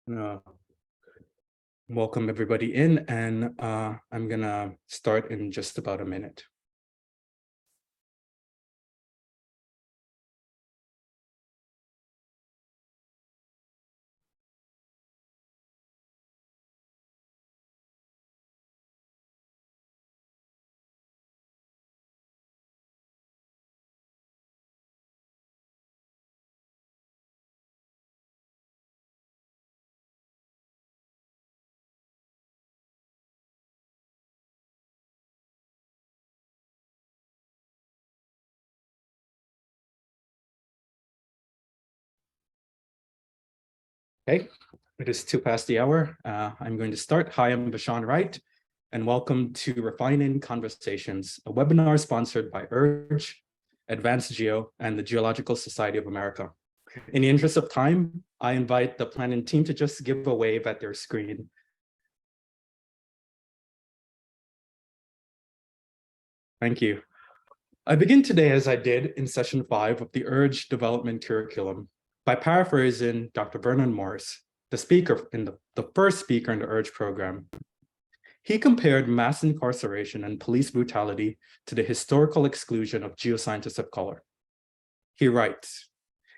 Uh, Welcome everybody in, and I'm gonna start in just about a minute. Okay, it is 2 past the hour. I'm going to start. Hi, I'm Bashan Wright, and welcome to Refining Conversations, a webinar sponsored by URGE, Advanced Geo, and the Geological Society of America. In the interest of time, I invite the planning team to just give a wave at their screen. Thank you. I begin today as I did in session 5 of the URGE development curriculum by paraphrasing Dr. Vernon Morris, the first speaker in the URGE program. He compared mass incarceration and police brutality to the historical exclusion of geoscientists of color. He writes,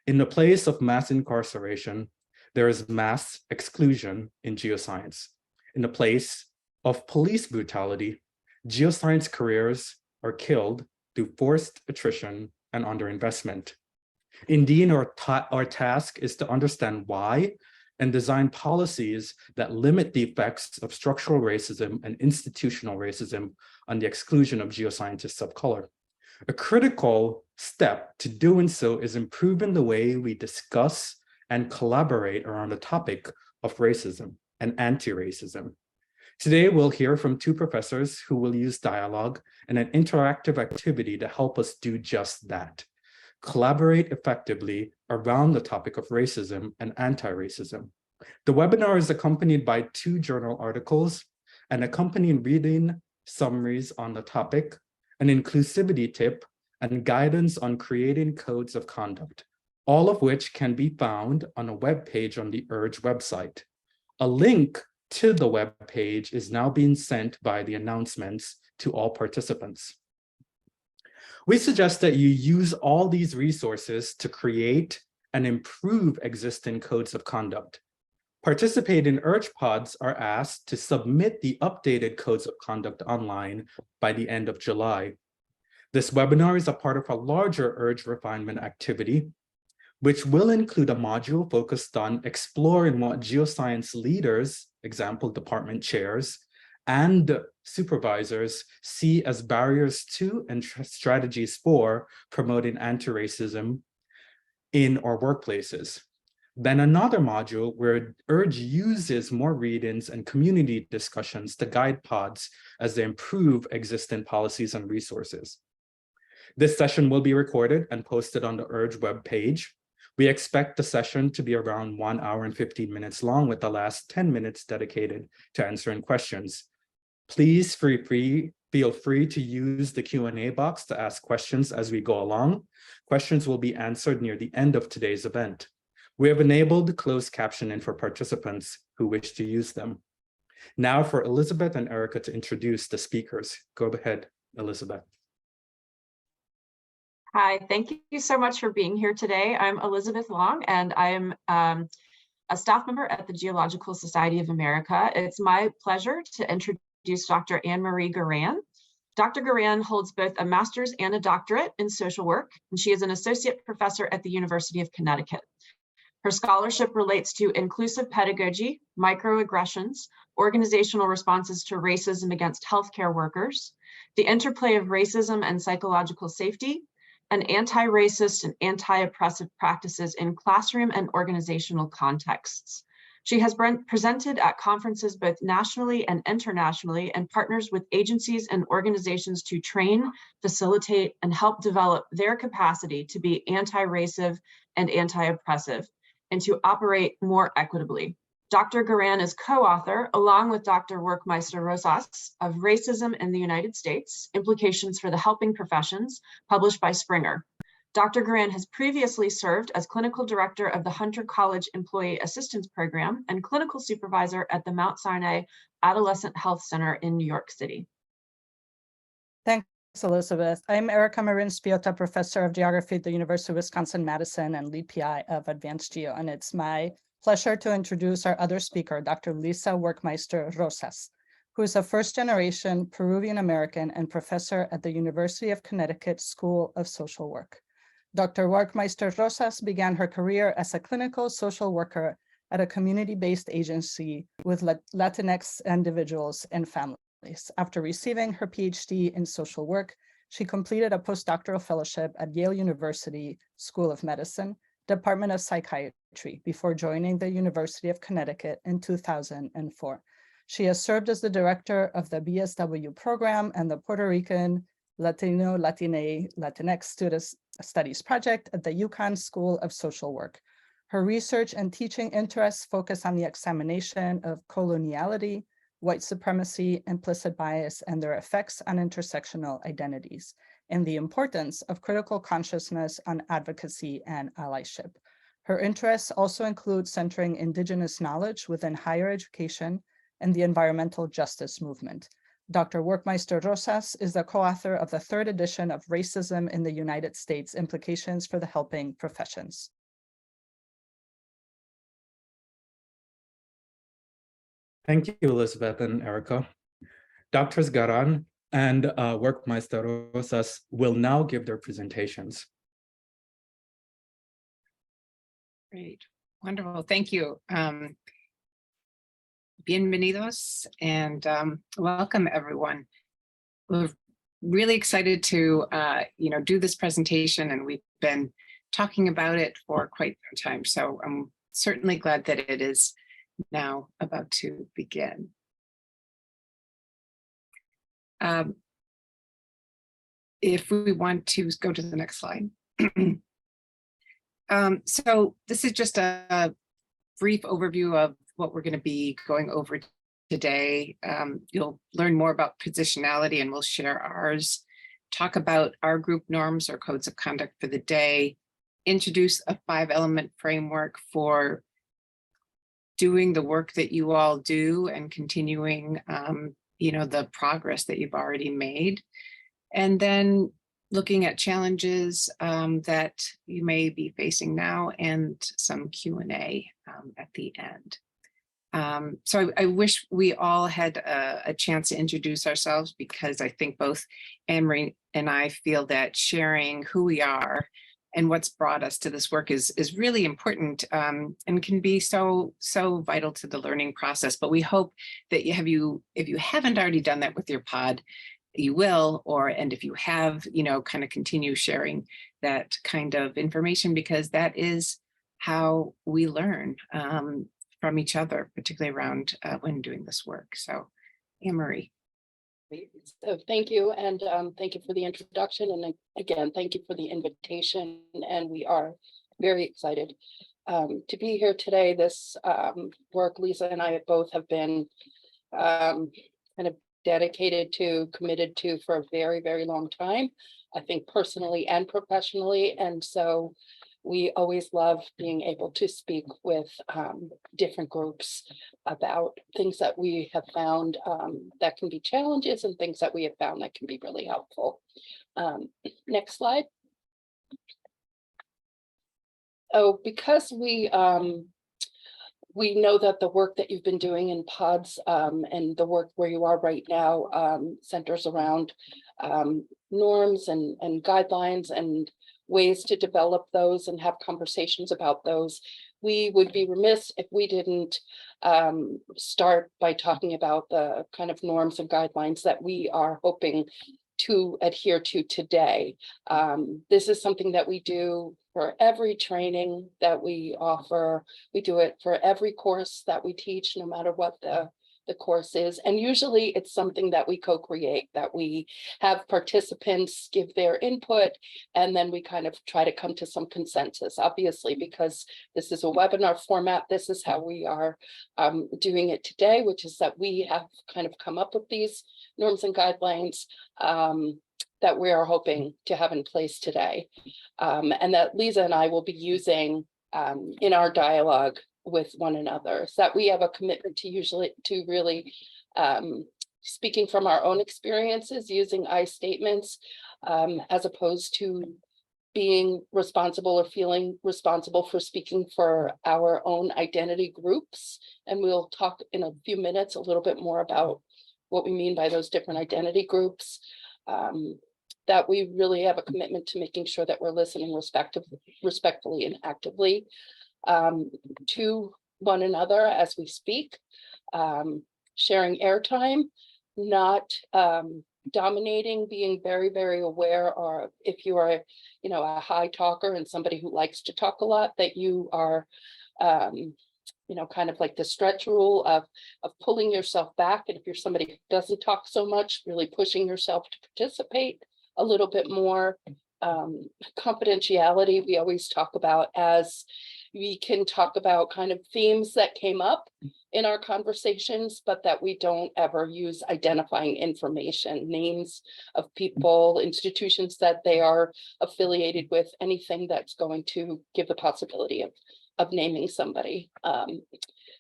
in the place of mass incarceration, there is mass exclusion in geoscience. In the place of police brutality, geoscience careers are killed through forced attrition and underinvestment. Indeed, our task is to understand why and design policies that limit the effects of structural racism and institutional racism on the exclusion of geoscientists of color. A critical step to doing so is improving the way we discuss and collaborate around the topic of racism and anti-racism. Today, we'll hear from 2 professors who will use dialogue and an interactive activity to help us do just that. Collaborate effectively around the topic of racism and anti-racism. The webinar is accompanied by 2 journal articles, an accompanying reading summaries on the topic, an inclusivity tip, and guidance on creating codes of conduct, all of which can be found on a web page on the URGE website. A link to the web page is now being sent by the announcements to all participants. We suggest that you use all these resources to create and improve existing codes of conduct. Participating URGE pods are asked to submit the updated codes of conduct online by the end of July. This webinar is a part of a larger URGE refinement activity, which will include a module focused on exploring what geoscience leaders, example, department chairs, and supervisors see as barriers to and strategies for promoting anti-racism in our workplaces. Then another module where URGE uses more readings and community discussions to guide pods as they improve existing policies and resources. This session will be recorded and posted on the URGE webpage. We expect the session to be around 1 hour and 15 minutes long, with the last 10 minutes dedicated to answering questions. Please feel free to use the Q&A box to ask questions as we go along. Questions will be answered near the end of today's event. We have enabled closed captioning for participants who wish to use them. Now for Elizabeth and Erica to introduce the speakers. Go ahead, Elizabeth. Hi, thank you so much for being here today. I'm Elizabeth Long, and I'm a staff member at the Geological Society of America. It's my pleasure to introduce Dr. Anne-Marie Guerin. Dr. Guerin holds both a master's and a doctorate in social work, and she is an associate professor at the University of Connecticut. Her scholarship relates to inclusive pedagogy, microaggressions, organizational responses to racism against healthcare workers, the interplay of racism and psychological safety, and anti-racist and anti-oppressive practices in classroom and organizational contexts. She has presented at conferences both nationally and internationally, and partners with agencies and organizations to train, facilitate, and help develop their capacity to be anti-racist and anti-oppressive, and to operate more equitably. Dr. Guerin is co-author, along with Dr. Werkmeister Rosas, of Racism in the United States, Implications for the Helping Professions, published by Springer. Dr. Guerin has previously served as clinical director of the Hunter College Employee Assistance Program and clinical supervisor at the Mount Sinai Adolescent Health Center in New York City. Thanks, Elizabeth. I'm Erica Marin Spiota, professor of geography at the University of Wisconsin-Madison and lead PI of Advanced Geo. And it's my pleasure to introduce our other speaker, Dr. Lisa Werkmeister Rosas, who is a first-generation Peruvian American and professor at the University of Connecticut School of Social Work. Dr. Werkmeister Rosas began her career as a clinical social worker at a community-based agency with Latinx individuals and families. After receiving her PhD in social work, she completed a postdoctoral fellowship at Yale University School of Medicine, Department of Psychiatry, before joining the University of Connecticut in 2004. She has served as the director of the BSW program and the Puerto Rican Latino, Latinx Student Studies Project at the UConn School of Social Work. Her research and teaching interests focus on the examination of coloniality, white supremacy, implicit bias, and their effects on intersectional identities, and the importance of critical consciousness on advocacy and allyship. Her interests also include centering Indigenous knowledge within higher education and the environmental justice movement. Dr. Werkmeister Rosas is the co-author of the third edition of Racism in the United States: Implications for the Helping Professions. Thank you, Elizabeth and Erica. Drs. Garan and Werkmeister Rosas will now give their presentations. Great, wonderful, thank you. Bienvenidos and welcome everyone. We're really excited to do this presentation, and we've been talking about it for quite some time. So I'm certainly glad that it is now about to begin. If we want to go to the next slide. So this is just a brief overview of what we're going to be going over today. You'll learn more about positionality, and we'll share ours, talk about our group norms or codes of conduct for the day, introduce a 5-element framework for doing the work that you all do and continuing the progress that you've already made, and then looking at challenges that you may be facing now, and some Q&A at the end. So I wish we all had a chance to introduce ourselves, because I think both Anne-Marie and I feel that sharing who we are and what's brought us to this work is really important, and can be so vital to the learning process. But we hope that if you haven't already done that with your pod, you will, and if you have, kind of continue sharing that kind of information, because that is how we learn from each other, particularly around when doing this work. So, Anne-Marie. So thank you, and thank you for the introduction, and again, thank you for the invitation. And we are very excited to be here today. This work Lisa and I both have been kind of dedicated to, committed to for a very, very long time, I think personally and professionally. And so we always love being able to speak with different groups about things that we have found that can be challenges, and things that we have found that can be really helpful. Next slide. Oh, because we know that the work that you've been doing in pods and the work where you are right now centers around norms and guidelines and ways to develop those and have conversations about those. We would be remiss if we didn't start by talking about the kind of norms and guidelines that we are hoping to adhere to today. This is something that we do for every training that we offer. We do it for every course that we teach, no matter what the course is. And usually it's something that we co-create, that we have participants give their input, and then we kind of try to come to some consensus. Obviously, because this is a webinar format, this is how we are doing it today, which is that we have kind of come up with these norms and guidelines that we are hoping to have in place today, and that Lisa and I will be using in our dialogue with one another, so that we have a commitment to really speaking from our own experiences, using I statements, as opposed to being responsible or feeling responsible for speaking for our own identity groups. And we'll talk in a few minutes a little bit more about what we mean by those different identity groups. That we really have a commitment to making sure that we're listening respectfully and actively to one another as we speak, sharing airtime, not dominating, being very, very aware, or if you are, you know, a high talker and somebody who likes to talk a lot, that you are, you know, kind of like the stretch rule of pulling yourself back. And if you're somebody who doesn't talk so much, really pushing yourself to participate a little bit more. Confidentiality, we always talk about, as we can talk about kind of themes that came up in our conversations, but that we don't ever use identifying information, names of people, institutions that they are affiliated with, anything that's going to give the possibility of naming somebody.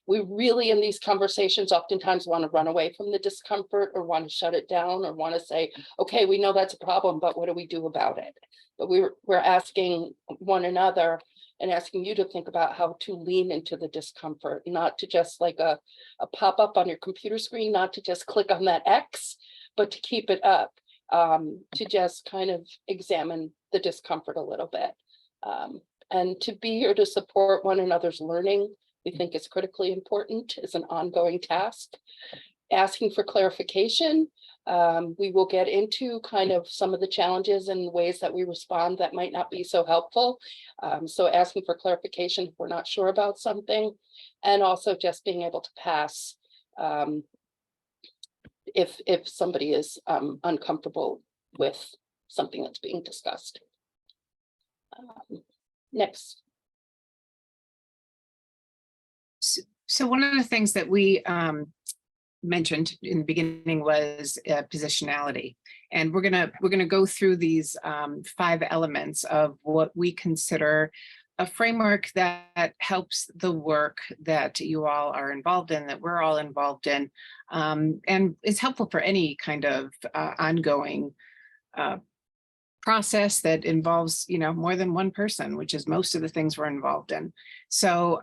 We really, in these conversations, oftentimes want to run away from the discomfort, or want to shut it down, or want to say, okay, we know that's a problem, but what do we do about it? But we're asking one another and asking you to think about how to lean into the discomfort, not to just like a pop-up on your computer screen, not to just click on that X, but to keep it up, to just kind of examine the discomfort a little bit. And to be here to support one another's learning, we think is critically important, is an ongoing task. Asking for clarification, we will get into kind of some of the challenges and ways that we respond that might not be so helpful. So asking for clarification if we're not sure about something, and also just being able to pass if somebody is uncomfortable with something that's being discussed. Next. So one of the things that we mentioned in the beginning was positionality, and we're gonna go through these 5 elements of what we consider a framework that helps the work that you all are involved in, that we're all involved in, and is helpful for any kind of ongoing process that involves, you know, more than one person, which is most of the things we're involved in. So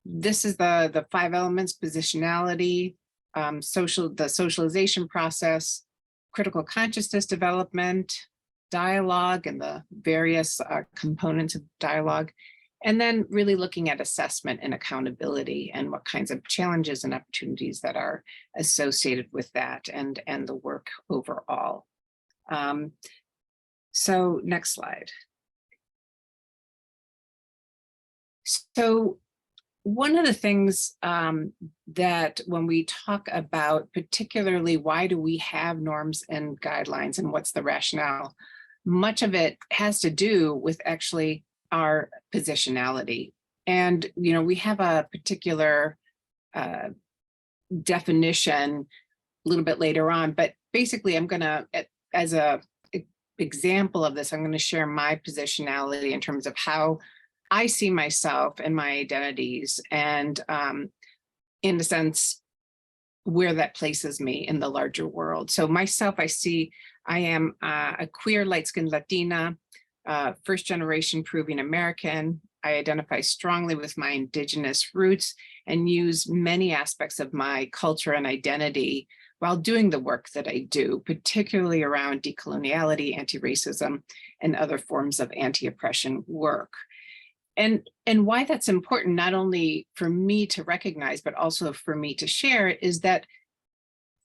this is the 5 elements: positionality, the socialization process, critical consciousness development, dialogue and the various components of dialogue, and then really looking at assessment and accountability and what kinds of challenges and opportunities that are associated with that, and the work overall. So next slide. So one of the things that when we talk about, particularly why do we have norms and guidelines and what's the rationale, much of it has to do with actually our positionality. And, you know, we have a particular definition a little bit later on, but basically I'm gonna, as a example of this, I'm going to share my positionality in terms of how I see myself and my identities, and in a sense, where that places me in the larger world. So myself, I am a queer, light-skinned Latina, first-generation Peruvian American. I identify strongly with my indigenous roots and use many aspects of my culture and identity while doing the work that I do, particularly around decoloniality, anti-racism, and other forms of anti-oppression work. And why that's important, not only for me to recognize, but also for me to share, is that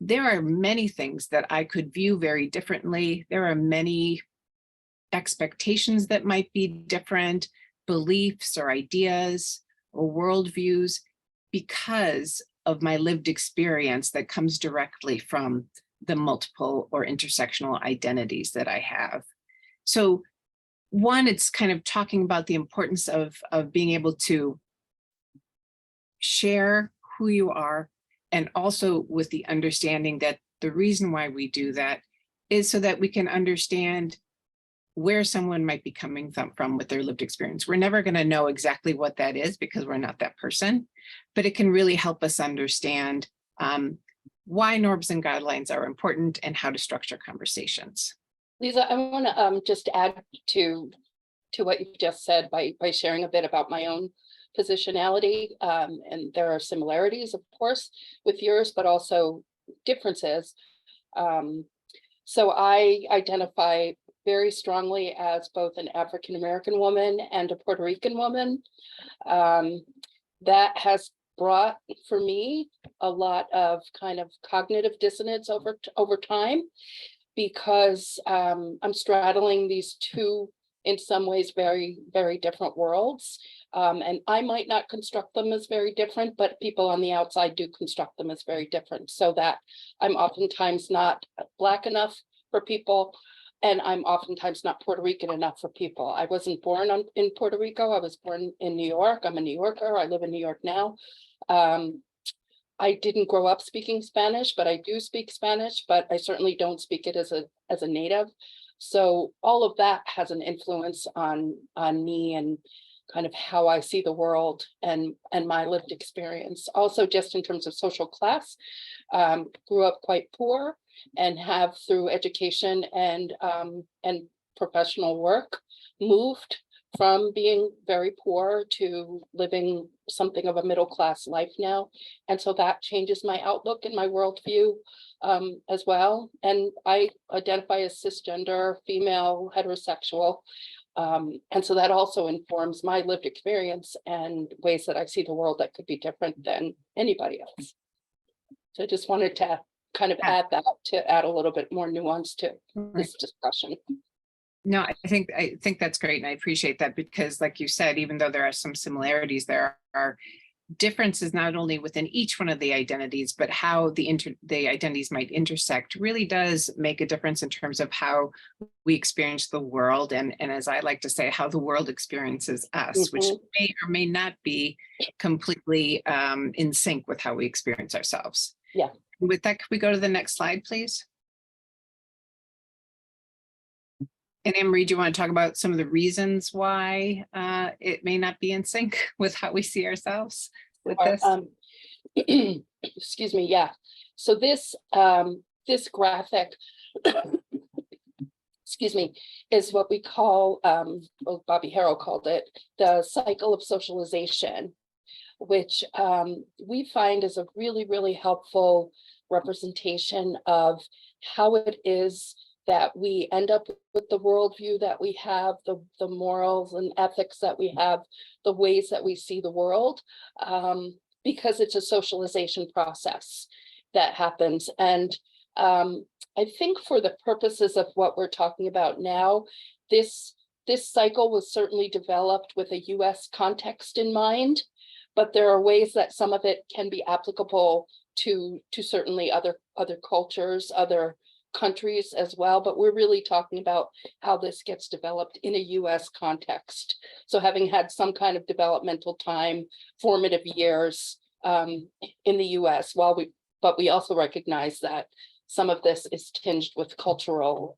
there are many things that I could view very differently. There are many expectations that might be different, beliefs or ideas or worldviews, because of my lived experience that comes directly from the multiple or intersectional identities that I have. So one, it's kind of talking about the importance of being able to share who you are, and also with the understanding that the reason why we do that is so that we can understand where someone might be coming from with their lived experience. We're never going to know exactly what that is because we're not that person, but it can really help us understand why norms and guidelines are important and how to structure conversations. Lisa, I want to just add to what you just said by sharing a bit about my own positionality. And there are similarities, of course, with yours, but also differences. So I identify very strongly as both an African-American woman and a Puerto Rican woman. That has brought for me a lot of kind of cognitive dissonance over time, because I'm straddling these two, in some ways, very, very different worlds. And I might not construct them as very different, but people on the outside do construct them as very different, so that I'm oftentimes not Black enough for people, and I'm oftentimes not Puerto Rican enough for people. I wasn't born in Puerto Rico. I was born in New York. I'm a New Yorker. I live in New York now. I didn't grow up speaking Spanish, but I do speak Spanish, but I certainly don't speak it as a native. So all of that has an influence on me and kind of how I see the world and my lived experience. Also, just in terms of social class, grew up quite poor and have, through education and professional work, moved from being very poor to living something of a middle class life now. And so that changes my outlook and my worldview as well. And I identify as cisgender, female, heterosexual. And so that also informs my lived experience and ways that I see the world that could be different than anybody else. So I just wanted to kind of add that, to add a little bit more nuance to this discussion. No, I think that's great. And I appreciate that, because like you said, even though there are some similarities, there are differences not only within each one of the identities, but how the identities might intersect really does make a difference in terms of how we experience the world. And as I like to say, how the world experiences us, which may or may not be completely in sync with how we experience ourselves. Yeah. With that, could we go to the next slide, please? And Anne-Marie, do you want to talk about some of the reasons why it may not be in sync with how we see ourselves with this? Excuse me, yeah. So this graphic, excuse me, is what we call, well, Bobby Harrell called it, the cycle of socialization, which we find is a really, really helpful representation of how it is that we end up with the worldview that we have, the morals and ethics that we have, the ways that we see the world, because it's a socialization process that happens. And I think for the purposes of what we're talking about now, this cycle was certainly developed with a US context in mind, but there are ways that some of it can be applicable to certainly other cultures, other countries as well, but we're really talking about how this gets developed in a US context. So having had some kind of developmental time, formative years in the US, but we also recognize that some of this is tinged with cultural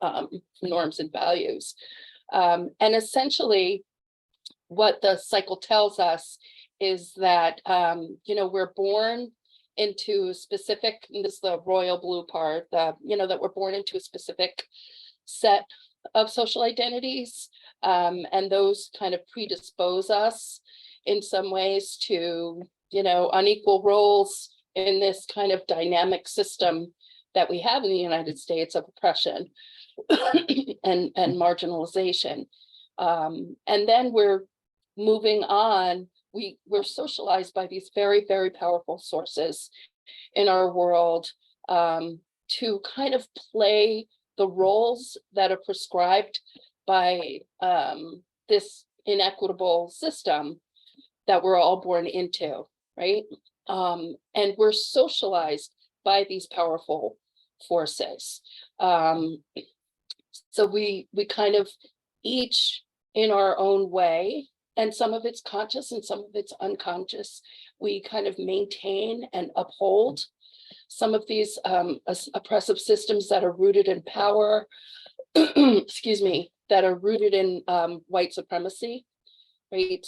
norms and values. And essentially what the cycle tells us is that, we're born into specific, and this is the royal blue part, that we're born into a specific set of social identities, and those kind of predispose us in some ways to, unequal roles in this kind of dynamic system that we have in the United States of oppression and marginalization. And then we're moving on. We're socialized by these very, very powerful sources in our world to kind of play the roles that are prescribed by this inequitable system that we're all born into, right? And we're socialized by these powerful forces. So we kind of each in our own way, and some of it's conscious and some of it's unconscious, we kind of maintain and uphold some of these oppressive systems that are rooted in power, excuse me, that are rooted in white supremacy, right?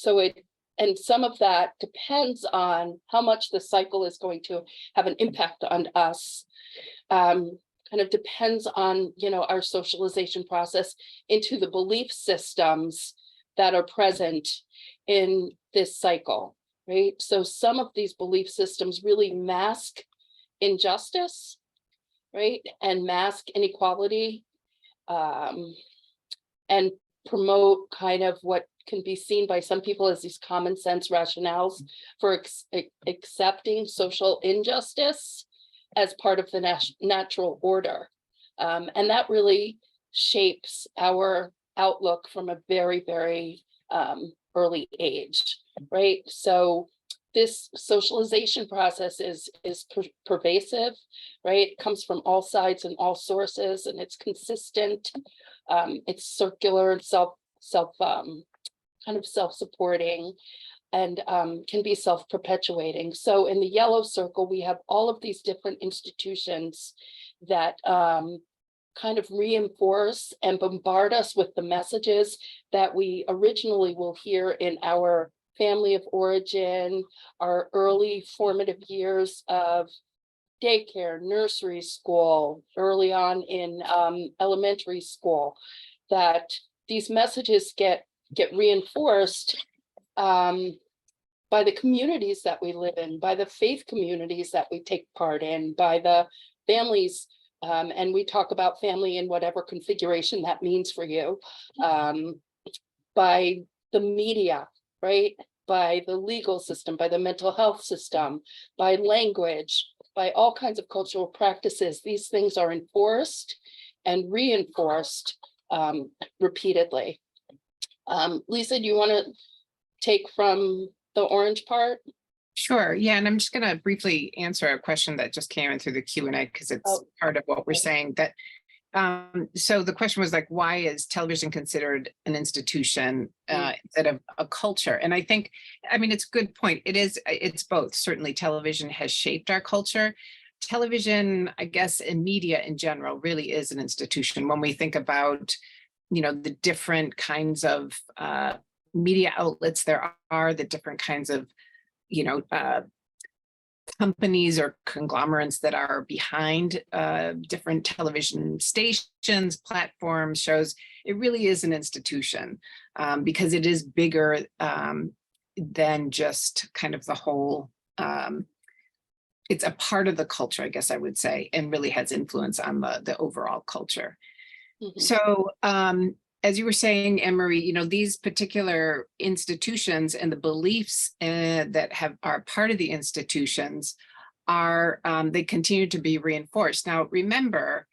And some of that depends on how much the cycle is going to have an impact on us. Kind of depends on, our socialization process into the belief systems that are present in this cycle, right? So some of these belief systems really mask injustice, right? And mask inequality, and promote kind of what can be seen by some people as these common sense rationales for accepting social injustice as part of the natural order. And that really shapes our outlook from a very, very early age, right? So this socialization process is pervasive, right? It comes from all sides and all sources, and it's consistent. It's circular and kind of self-supporting, and can be self-perpetuating. So in the yellow circle, we have all of these different institutions that kind of reinforce and bombard us with the messages that we originally will hear in our family of origin, our early formative years of daycare, nursery school, early on in elementary school, that these messages get reinforced by the communities that we live in, by the faith communities that we take part in, by the families, and we talk about family in whatever configuration that means for you, by the media, right? By the legal system, by the mental health system, by language, by all kinds of cultural practices. These things are enforced and reinforced repeatedly. Lisa, do you want to take from the orange part? Sure. Yeah. And I'm just going to briefly answer a question that just came in through the Q&A because it's part of what we're saying. That so the question was like, why is television considered an institution instead of a culture? And I think, it's a good point. It's both. Certainly television has shaped our culture. Television, I guess, and media in general really is an institution. When we think about, the different kinds of media outlets there are, the different kinds of, companies or conglomerates that are behind different television stations, platforms, shows, it really is an institution because it is bigger than just kind of the whole, it's a part of the culture, I guess I would say, and really has influence on the overall culture. Mm-hmm. So as you were saying, Anne-Marie, these particular institutions and the beliefs that are part of the institutions are, they continue to be reinforced. Now, remember,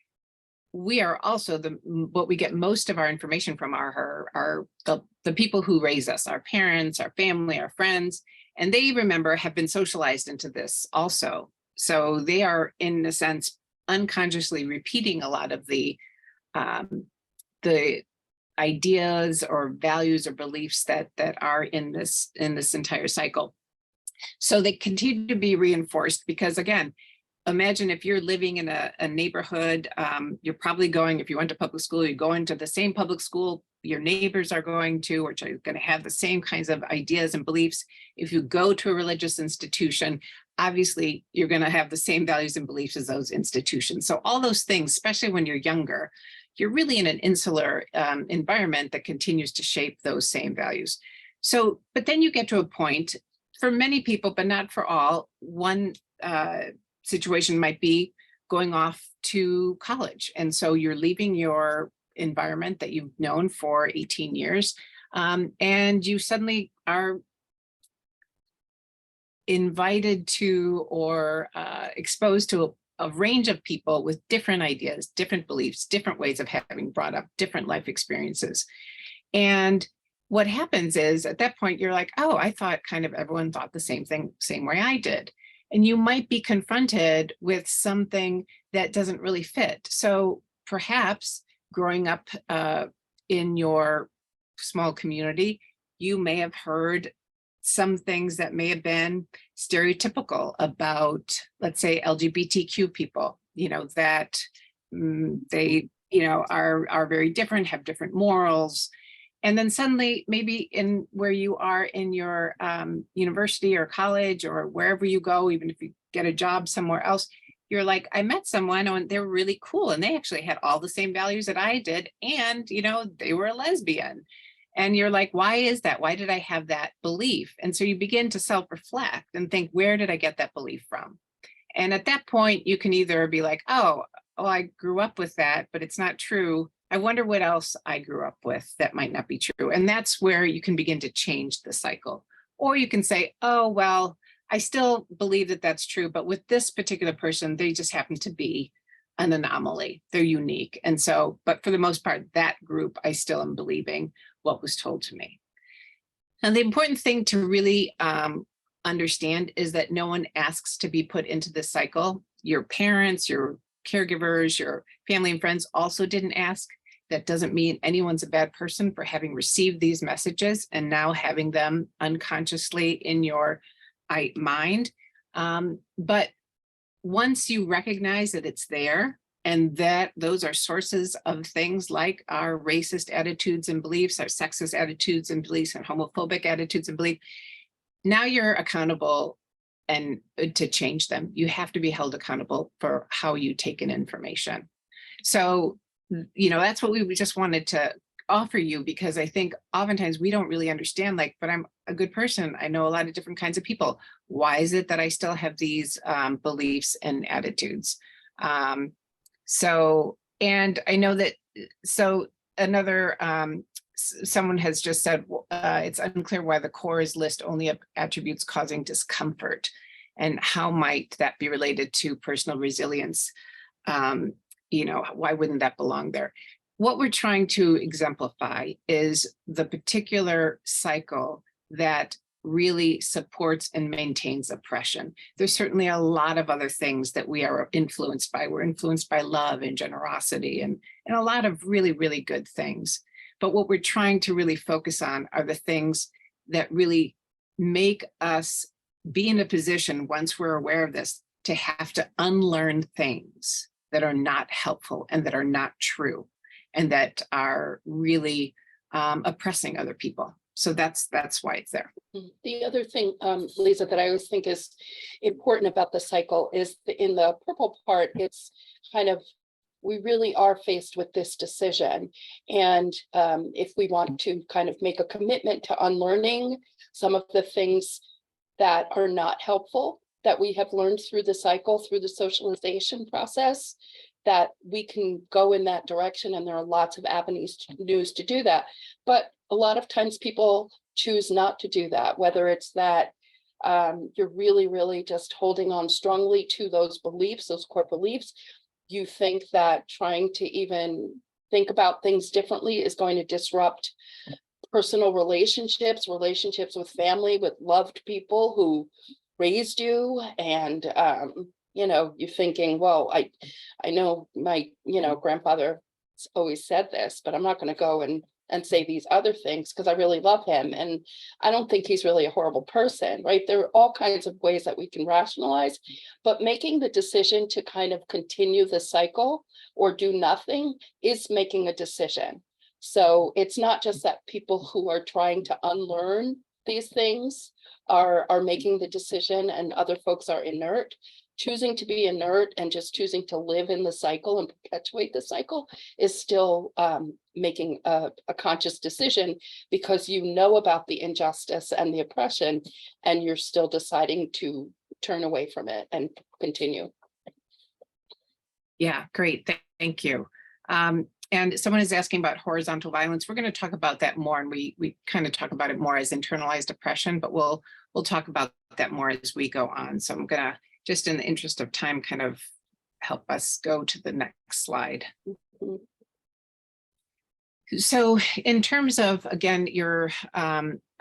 we are also what we get most of our information from are the people who raise us, our parents, our family, our friends, and they, remember, have been socialized into this also. So they are, in a sense, unconsciously repeating a lot of the ideas or values or beliefs that are in this entire cycle. So they continue to be reinforced because, again, imagine if you're living in a neighborhood, you're probably going, if you went to public school, you're going to the same public school your neighbors are going to, or you're going to have the same kinds of ideas and beliefs. If you go to a religious institution, obviously you're going to have the same values and beliefs as those institutions. So all those things, especially when you're younger, you're really in an insular environment that continues to shape those same values. So, but then you get to a point, for many people, but not for all, one situation might be going off to college. And so you're leaving your environment that you've known for 18 years, and you suddenly are invited to or exposed to a range of people with different ideas, different beliefs, different ways of having brought up, different life experiences. And what happens is at that point, you're like, oh, I thought kind of everyone thought the same thing, same way I did. And you might be confronted with something that doesn't really fit. So perhaps growing up in your small community, you may have heard some things that may have been stereotypical about, let's say, LGBTQ people, that they, are very different, have different morals. And then suddenly, maybe in where you are in your university or college or wherever you go, even if you get a job somewhere else, you're like, I met someone and they were really cool and they actually had all the same values that I did. And, they were a lesbian. And you're like, why is that? Why did I have that belief? And so you begin to self-reflect and think, where did I get that belief from? And at that point, you can either be like, oh, I grew up with that, but it's not true. I wonder what else I grew up with that might not be true. And that's where you can begin to change the cycle. Or you can say, oh, well, I still believe that that's true, but with this particular person, they just happen to be an anomaly. They're unique. And so, but for the most part, that group, I still am believing what was told to me. And the important thing to really understand is that no one asks to be put into this cycle. Your parents, your caregivers, your family and friends also didn't ask. That doesn't mean anyone's a bad person for having received these messages and now having them unconsciously in your mind. But once you recognize that it's there and that those are sources of things like our racist attitudes and beliefs, our sexist attitudes and beliefs, and homophobic attitudes and beliefs, now you're accountable and to change them. You have to be held accountable for how you take in information. So, that's what we just wanted to offer you, because I think oftentimes we don't really understand, but I'm a good person. I know a lot of different kinds of people. Why is it that I still have these beliefs and attitudes? And I know that, so another, someone has just said, it's unclear why the CORES list only attributes causing discomfort, and how might that be related to personal resilience? Why wouldn't that belong there? What we're trying to exemplify is the particular cycle that really supports and maintains oppression. There's certainly a lot of other things that we are influenced by. We're influenced by love and generosity and a lot of really, really good things. But what we're trying to really focus on are the things that really make us be in a position, once we're aware of this, to have to unlearn things that are not helpful and that are not true and that are really oppressing other people. So that's why it's there. The other thing, Lisa, that I always think is important about the cycle is in the purple part, it's kind of, we really are faced with this decision. And if we want to kind of make a commitment to unlearning some of the things that are not helpful, that we have learned through the cycle, through the socialization process, that we can go in that direction. And there are lots of avenues to do that. But a lot of times people choose not to do that, whether it's that you're really, really just holding on strongly to those beliefs, those core beliefs. You think that trying to even think about things differently is going to disrupt personal relationships with family, with loved people who raised you. And, you're thinking, well, I know my, grandfather always said this, but I'm not going to go and say these other things because I really love him. And I don't think he's really a horrible person, right? There are all kinds of ways that we can rationalize, but making the decision to kind of continue the cycle or do nothing is making a decision. So it's not just that people who are trying to unlearn these things are making the decision and other folks are inert. Choosing to be inert and just choosing to live in the cycle and perpetuate the cycle is still making a conscious decision, because you know about the injustice and the oppression and you're still deciding to turn away from it and continue. Yeah, great. Thank you. And someone is asking about horizontal violence. We're going to talk about that more, and we kind of talk about it more as internalized oppression, but we'll talk about that more as we go on. So I'm going to, just in the interest of time, kind of help us go to the next slide. So in terms of, again, your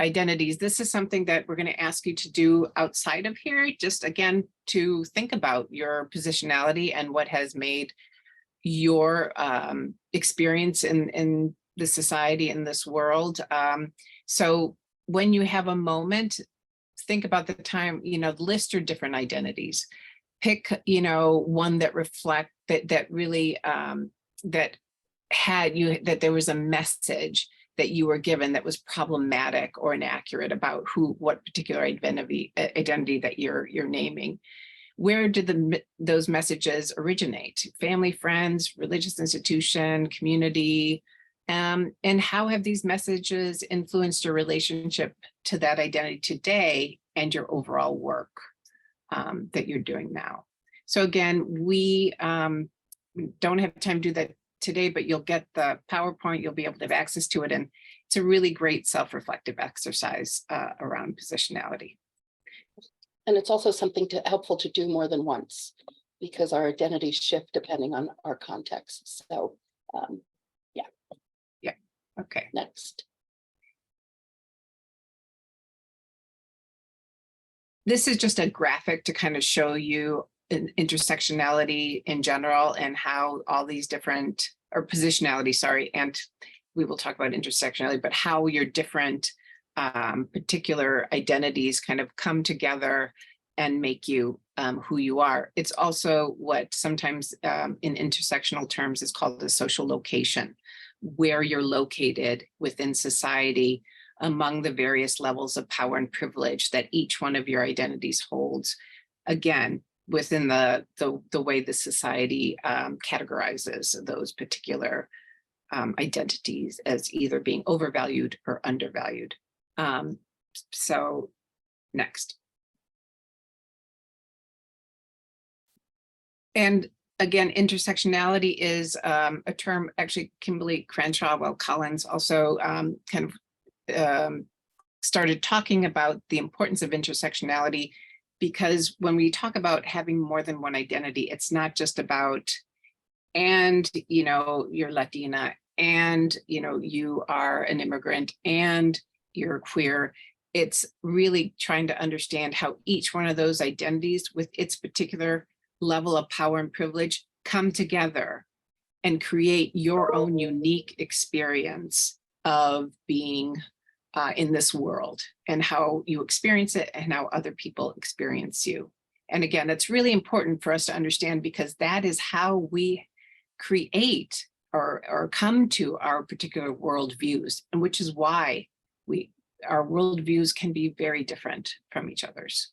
identities, this is something that we're going to ask you to do outside of here, just again, to think about your positionality and what has made your experience in the society, in this world. So when you have a moment, think about the time, list your different identities. Pick, one that that really, that that there was a message that you were given that was problematic or inaccurate about what particular identity that you're naming. Where did those messages originate? Family, friends, religious institution, community, and how have these messages influenced your relationship to that identity today and your overall work that you're doing now? So again, we don't have time to do that today, but you'll get the PowerPoint, you'll be able to have access to it. And it's a really great self-reflective exercise around positionality. And it's also something helpful to do more than once, because our identities shift depending on our context. So Yeah, okay. Next. This is just a graphic to kind of show you intersectionality in general and how all these different, or positionality, sorry, and we will talk about intersectionality, but how your different particular identities kind of come together and make you who you are. It's also what sometimes in intersectional terms is called the social location, where you're located within society among the various levels of power and privilege that each one of your identities holds. Again, within the way the society categorizes those particular identities as either being overvalued or undervalued. So next. And again, intersectionality is a term, actually Kimberly Crenshaw, well, Collins also kind of started talking about the importance of intersectionality, because when we talk about having more than one identity, it's not just about, and you're Latina, and you are an immigrant, and you're queer. It's really trying to understand how each one of those identities with its particular level of power and privilege come together and create your own unique experience of being in this world, and how you experience it and how other people experience you. And again, it's really important for us to understand, because that is how we create or come to our particular worldviews, and which is why our worldviews can be very different from each other's.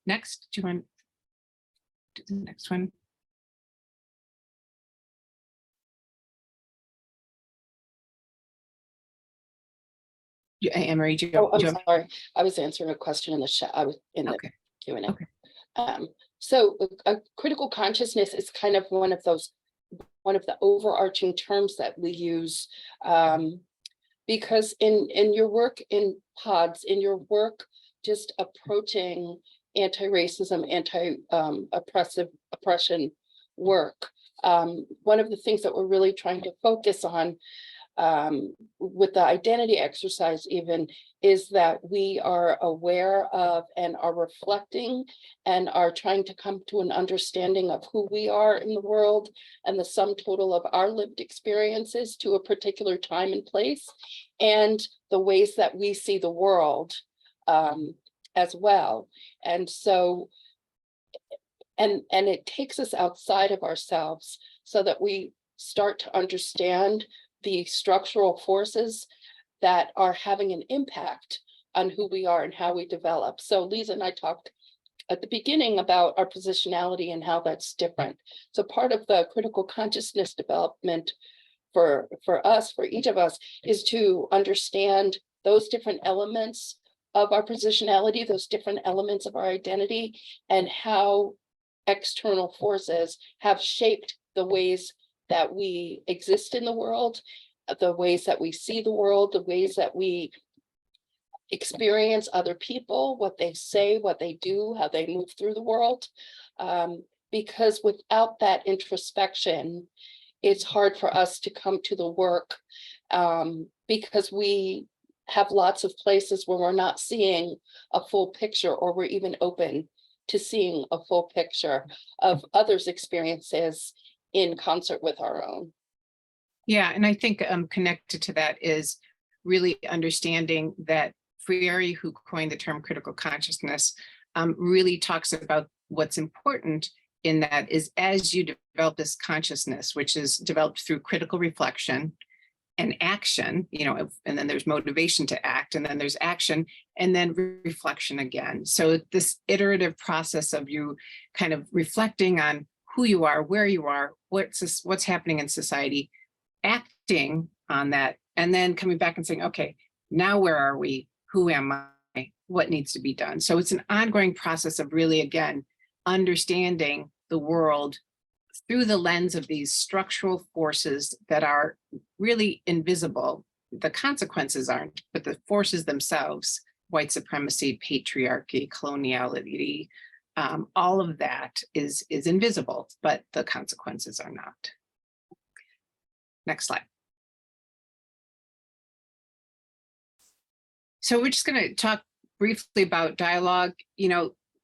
Next, do you want to do the next one? Anne-Marie, I'm sorry. I was answering a question in the chat. I was in the Q&A. Okay. So a critical consciousness is kind of one of the overarching terms that we use, because in your work in PODS, in your work just approaching anti-racism, oppression work, one of the things that we're really trying to focus on with the identity exercise even is that we are aware of and are reflecting and are trying to come to an understanding of who we are in the world and the sum total of our lived experiences to a particular time and place, and the ways that we see the world as well. And so, and it takes us outside of ourselves so that we start to understand the structural forces that are having an impact on who we are and how we develop. So Lisa and I talked at the beginning about our positionality and how that's different. So part of the critical consciousness development for us, for each of us, is to understand those different elements of our positionality, those different elements of our identity, and how external forces have shaped the ways that we exist in the world, the ways that we see the world, the ways that we experience other people, what they say, what they do, how they move through the world. Because without that introspection, it's hard for us to come to the work, because we have lots of places where we're not seeing a full picture, or we're even open to seeing a full picture of others' experiences in concert with our own. Yeah, and I think connected to that is really understanding that Freire, who coined the term critical consciousness, really talks about what's important in that is as you develop this consciousness, which is developed through critical reflection and action, and then there's motivation to act, and then there's action, and then reflection again. So this iterative process of you kind of reflecting on who you are, where you are, what's happening in society, acting on that, and then coming back and saying, okay, now where are we? Who am I? What needs to be done? So it's an ongoing process of really, again, understanding the world through the lens of these structural forces that are really invisible. The consequences aren't, but the forces themselves, white supremacy, patriarchy, coloniality, all of that is invisible, but the consequences are not. Next slide. So we're just going to talk briefly about dialogue.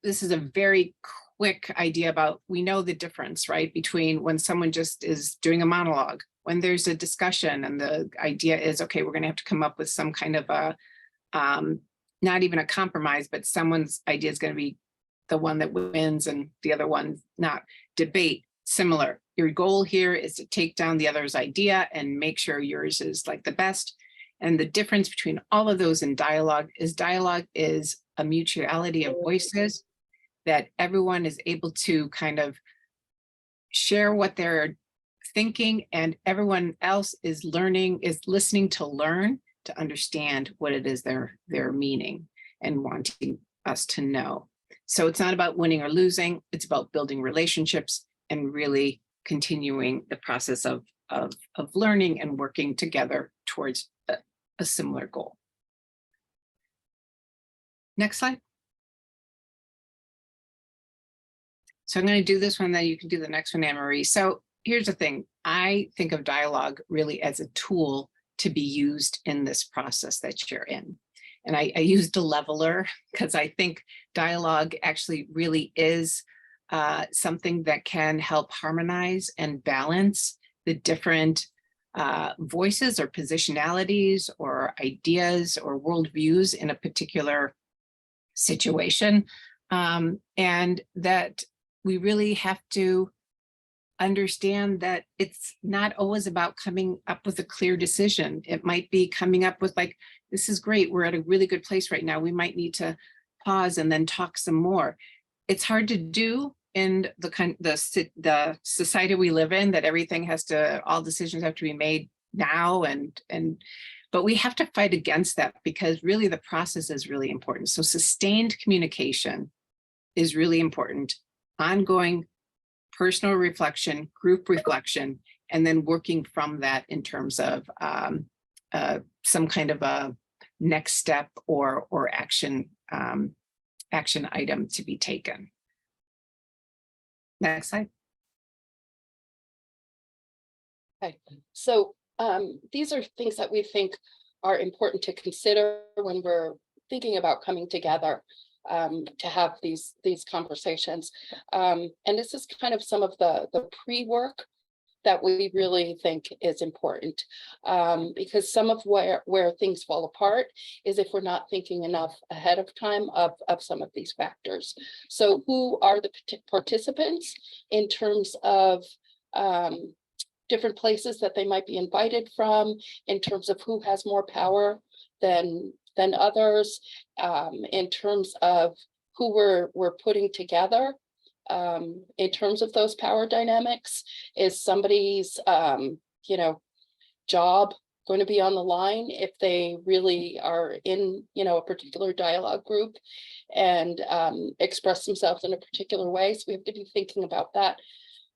This is a very quick idea about, we know the difference, right, between when someone just is doing a monologue, when there's a discussion and the idea is, okay, we're going to have to come up with some kind of a, not even a compromise, but someone's idea is going to be the one that wins and the other one not. Debate, similar. Your goal here is to take down the other's idea and make sure yours is like the best. And the difference between all of those in dialogue is a mutuality of voices, that everyone is able to kind of share what they're thinking, and everyone else is listening to learn, to understand what it is they're meaning and wanting us to know. So it's not about winning or losing, it's about building relationships and really continuing the process of learning and working together towards a similar goal. Next slide. So I'm going to do this one, then you can do the next one, Anne Marie. So here's the thing. I think of dialogue really as a tool to be used in this process that you're in. And I used a leveler because I think dialogue actually really is something that can help harmonize and balance the different voices or positionalities or ideas or worldviews in a particular situation. And that we really have to understand that it's not always about coming up with a clear decision. It might be coming up with like, this is great, we're at a really good place right now. We might need to pause and then talk some more. It's hard to do in the society we live in, that everything all decisions have to be made now, but we have to fight against that, because really the process is really important. So sustained communication is really important. Ongoing personal reflection, group reflection, and then working from that in terms of some kind of a next step or action item to be taken. Next slide. Okay, so these are things that we think are important to consider when we're thinking about coming together to have these conversations. And this is kind of some of the pre-work that we really think is important, because some of where things fall apart is if we're not thinking enough ahead of time of some of these factors. So who are the participants in terms of different places that they might be invited from, in terms of who has more power than others, in terms of who we're putting together, in terms of those power dynamics. Is somebody's job going to be on the line if they really are in a particular dialogue group and express themselves in a particular way? So we have to be thinking about that.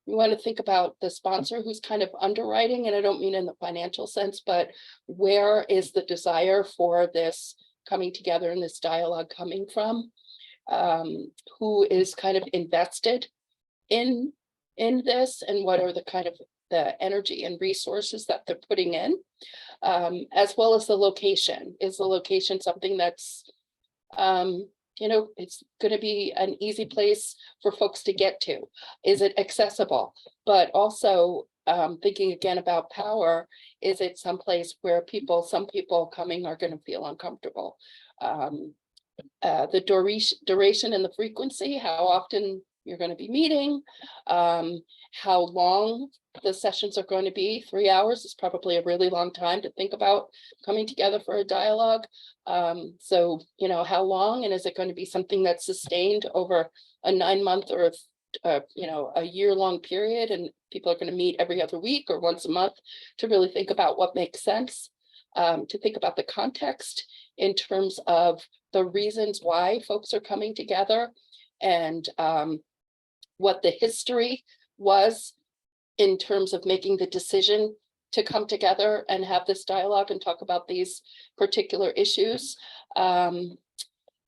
We want to think about the sponsor who's kind of underwriting, and I don't mean in the financial sense, but where is the desire for this coming together in this dialogue coming from? Who is kind of invested in this, and what are the kind of the energy and resources that they're putting in, as well as the location. Is the location something that's it's going to be an easy place for folks to get to? Is it accessible? But also, thinking again about power, is it someplace where some people coming are going to feel uncomfortable? The duration and the frequency, how often you're going to be meeting, how long the sessions are going to be. 3 hours is probably a really long time to think about coming together for a dialogue. So, you know, how long, and is it going to be something that's sustained over a 9-month or you know, a year-long period, and people are going to meet every other week or once a month to really think about what makes sense, to think about the context in terms of the reasons why folks are coming together, and what the history was in terms of making the decision to come together and have this dialogue and talk about these particular issues.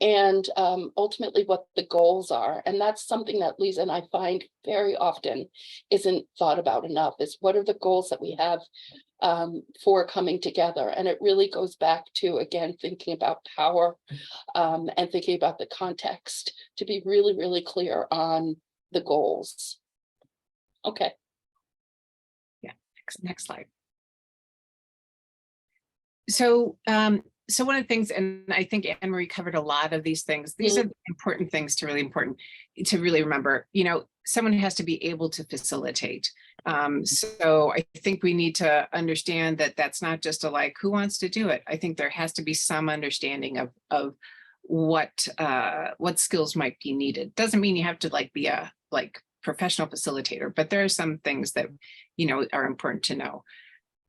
And ultimately what the goals are. And that's something that Lisa and I find very often isn't thought about enough, is what are the goals that we have for coming together. And it really goes back to, again, thinking about power and thinking about the context to be really, really clear on the goals. Okay. Yeah, next slide. So, so one of the things, and I think Anne Marie covered a lot of these things, these are important things to really remember. You know, someone has to be able to facilitate. So I think we need to understand that that's not just a like, who wants to do it? I think there has to be some understanding of what skills might be needed. Doesn't mean you have to like be a professional facilitator, but there are some things that, you know, are important to know.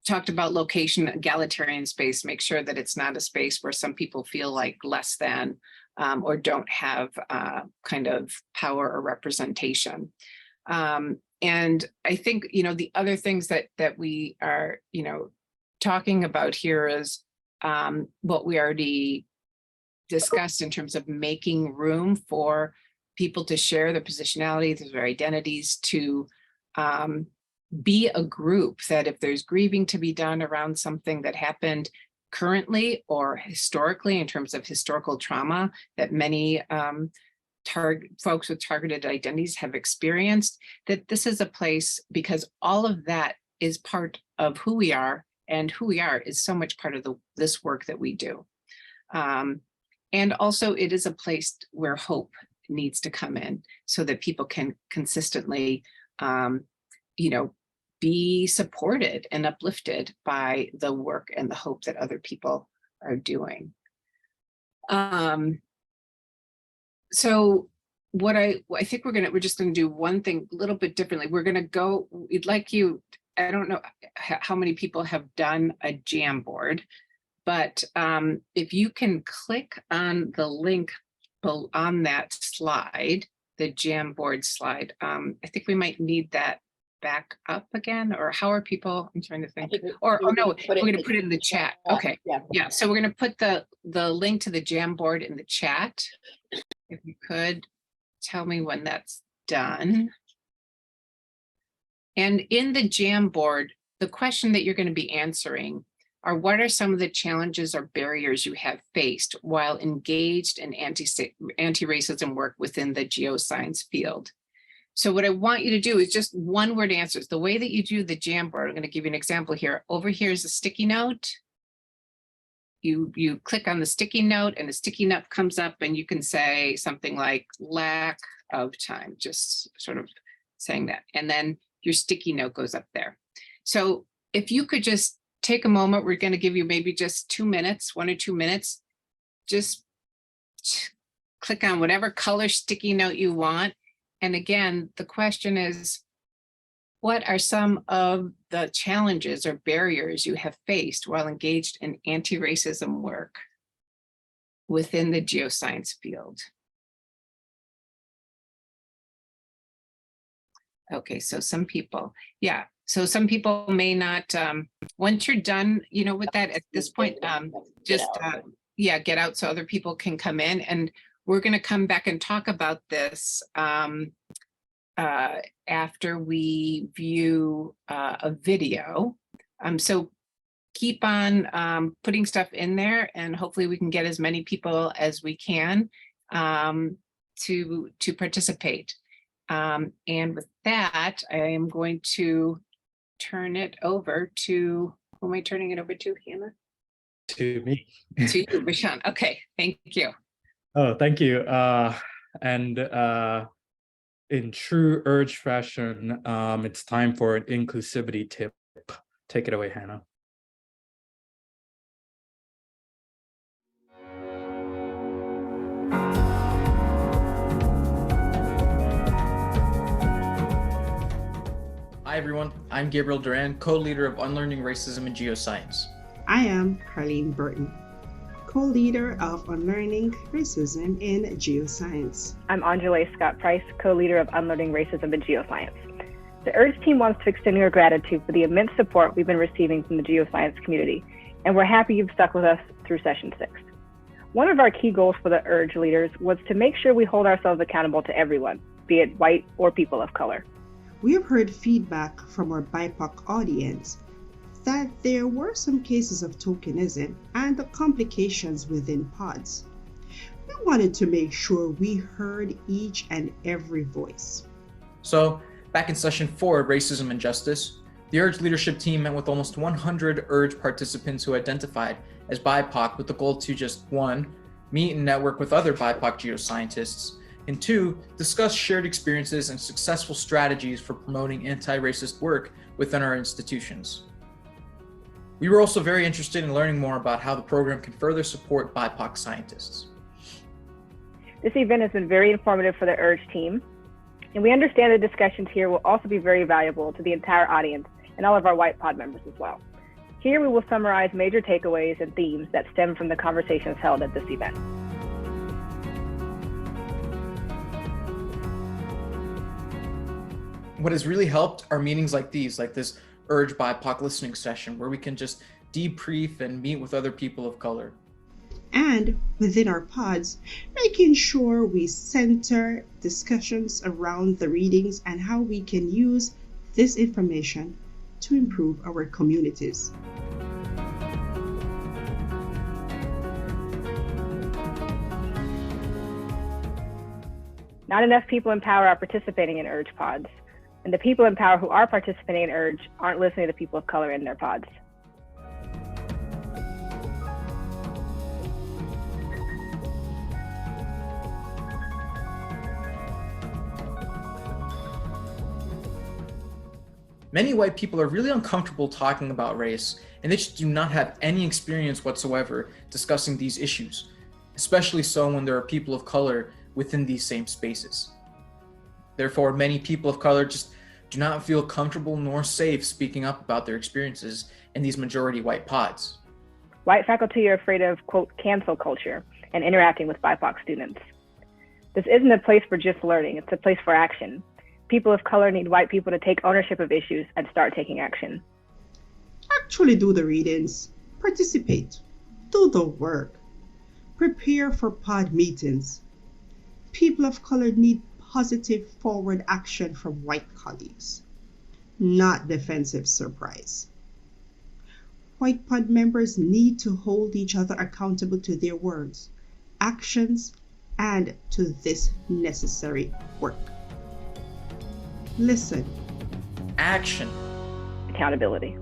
Talked about location, egalitarian space, make sure that it's not a space where some people feel like less than or don't have kind of power or representation. And I think, you know, the other things that we are, you know, talking about here is what we already discussed in terms of making room for people to share their positionality, their identities, to be a group that if there's grieving to be done around something that happened currently or historically in terms of historical trauma that many folks with targeted identities have experienced, that this is a place, because all of that is part of who we are, and who we are is so much part of this work that we do. And also it is a place where hope needs to come in so that people can consistently, you know, be supported and uplifted by the work and the hope that other people are doing. So what I think we're just going to do one thing a little bit differently. We're going to go, we'd like you, I don't know how many people have done a Jamboard, but if you can click on the link on that slide, the Jamboard slide, I think we might need that back up again, or how are people, I'm trying to think, or oh no, we're going to put it in the chat. Okay, yeah, so we're going to put the link to the Jamboard in the chat. If you could tell me when that's done. And in the Jamboard, the question that you're going to be answering are, what are some of the challenges or barriers you have faced while engaged in anti-racism work within the geoscience field? So what I want you to do is just one-word answers. The way that you do the Jamboard, I'm going to give you an example here. Over here is a sticky note. You click on the sticky note and the sticky note comes up, and you can say something like lack of time, just sort of saying that. And then your sticky note goes up there. So if you could just take a moment, we're going to give you maybe just 2 minutes, 1 or 2 minutes, just click on whatever color sticky note you want. And again, the question is, what are some of the challenges or barriers you have faced while engaged in anti-racism work within the geoscience field? Okay, so some people, yeah. So some people may not, once you're done, you know, with that at this point, just, yeah, get out so other people can come in. And we're going to come back and talk about this after we view a video. So keep on putting stuff in there, and hopefully we can get as many people as we can to participate. And with that, I am going to turn it over to, who am I turning it over to, Hannah? To me. To you, Rashawn. Okay, thank you. Oh, thank you. And in true Urge fashion, it's time for an inclusivity tip. Take it away, Hannah. Hi everyone, I'm Gabriel Duran, co-leader of Unlearning Racism in Geoscience. I am Carlene Burton, co-leader of Unlearning Racism in Geoscience. I'm Anjali Scott Price, co-leader of Unlearning Racism in Geoscience. The URGE team wants to extend your gratitude for the immense support we've been receiving from the geoscience community, and we're happy you've stuck with us through session 6. One of our key goals for the URGE leaders was to make sure we hold ourselves accountable to everyone, be it white or people of color. We have heard feedback from our BIPOC audience that there were some cases of tokenism and the complications within pods. We wanted to make sure we heard each and every voice. So, back in session 4 of Racism and Justice, the URGE leadership team met with almost 100 URGE participants who identified as BIPOC with the goal to just 1, meet and network with other BIPOC geoscientists, and 2, discuss shared experiences and successful strategies for promoting anti-racist work within our institutions. We were also very interested in learning more about how the program can further support BIPOC scientists. This event has been very informative for the URGE team, and we understand the discussions here will also be very valuable to the entire audience and all of our white pod members as well. Here we will summarize major takeaways and themes that stem from the conversations held at this event. What has really helped are meetings like these, like this URGE BIPOC listening session, where we can just debrief and meet with other people of color. And within our pods, making sure we center discussions around the readings and how we can use this information to improve our communities. Not enough people in power are participating in URGE pods, and the people in power who are participating in URGE aren't listening to people of color in their pods. Many white people are really uncomfortable talking about race, and they just do not have any experience whatsoever discussing these issues, especially so when there are people of color within these same spaces. Therefore, many people of color just do not feel comfortable nor safe speaking up about their experiences in these majority white pods. White faculty are afraid of, quote, cancel culture and interacting with BIPOC students. This isn't a place for just learning, it's a place for action. People of color need white people to take ownership of issues and start taking action. Actually do the readings, participate, do the work, prepare for pod meetings. People of color need positive forward action from white colleagues, not defensive surprise. White pod members need to hold each other accountable to their words, actions, and to this necessary work. Listen. Action. Accountability.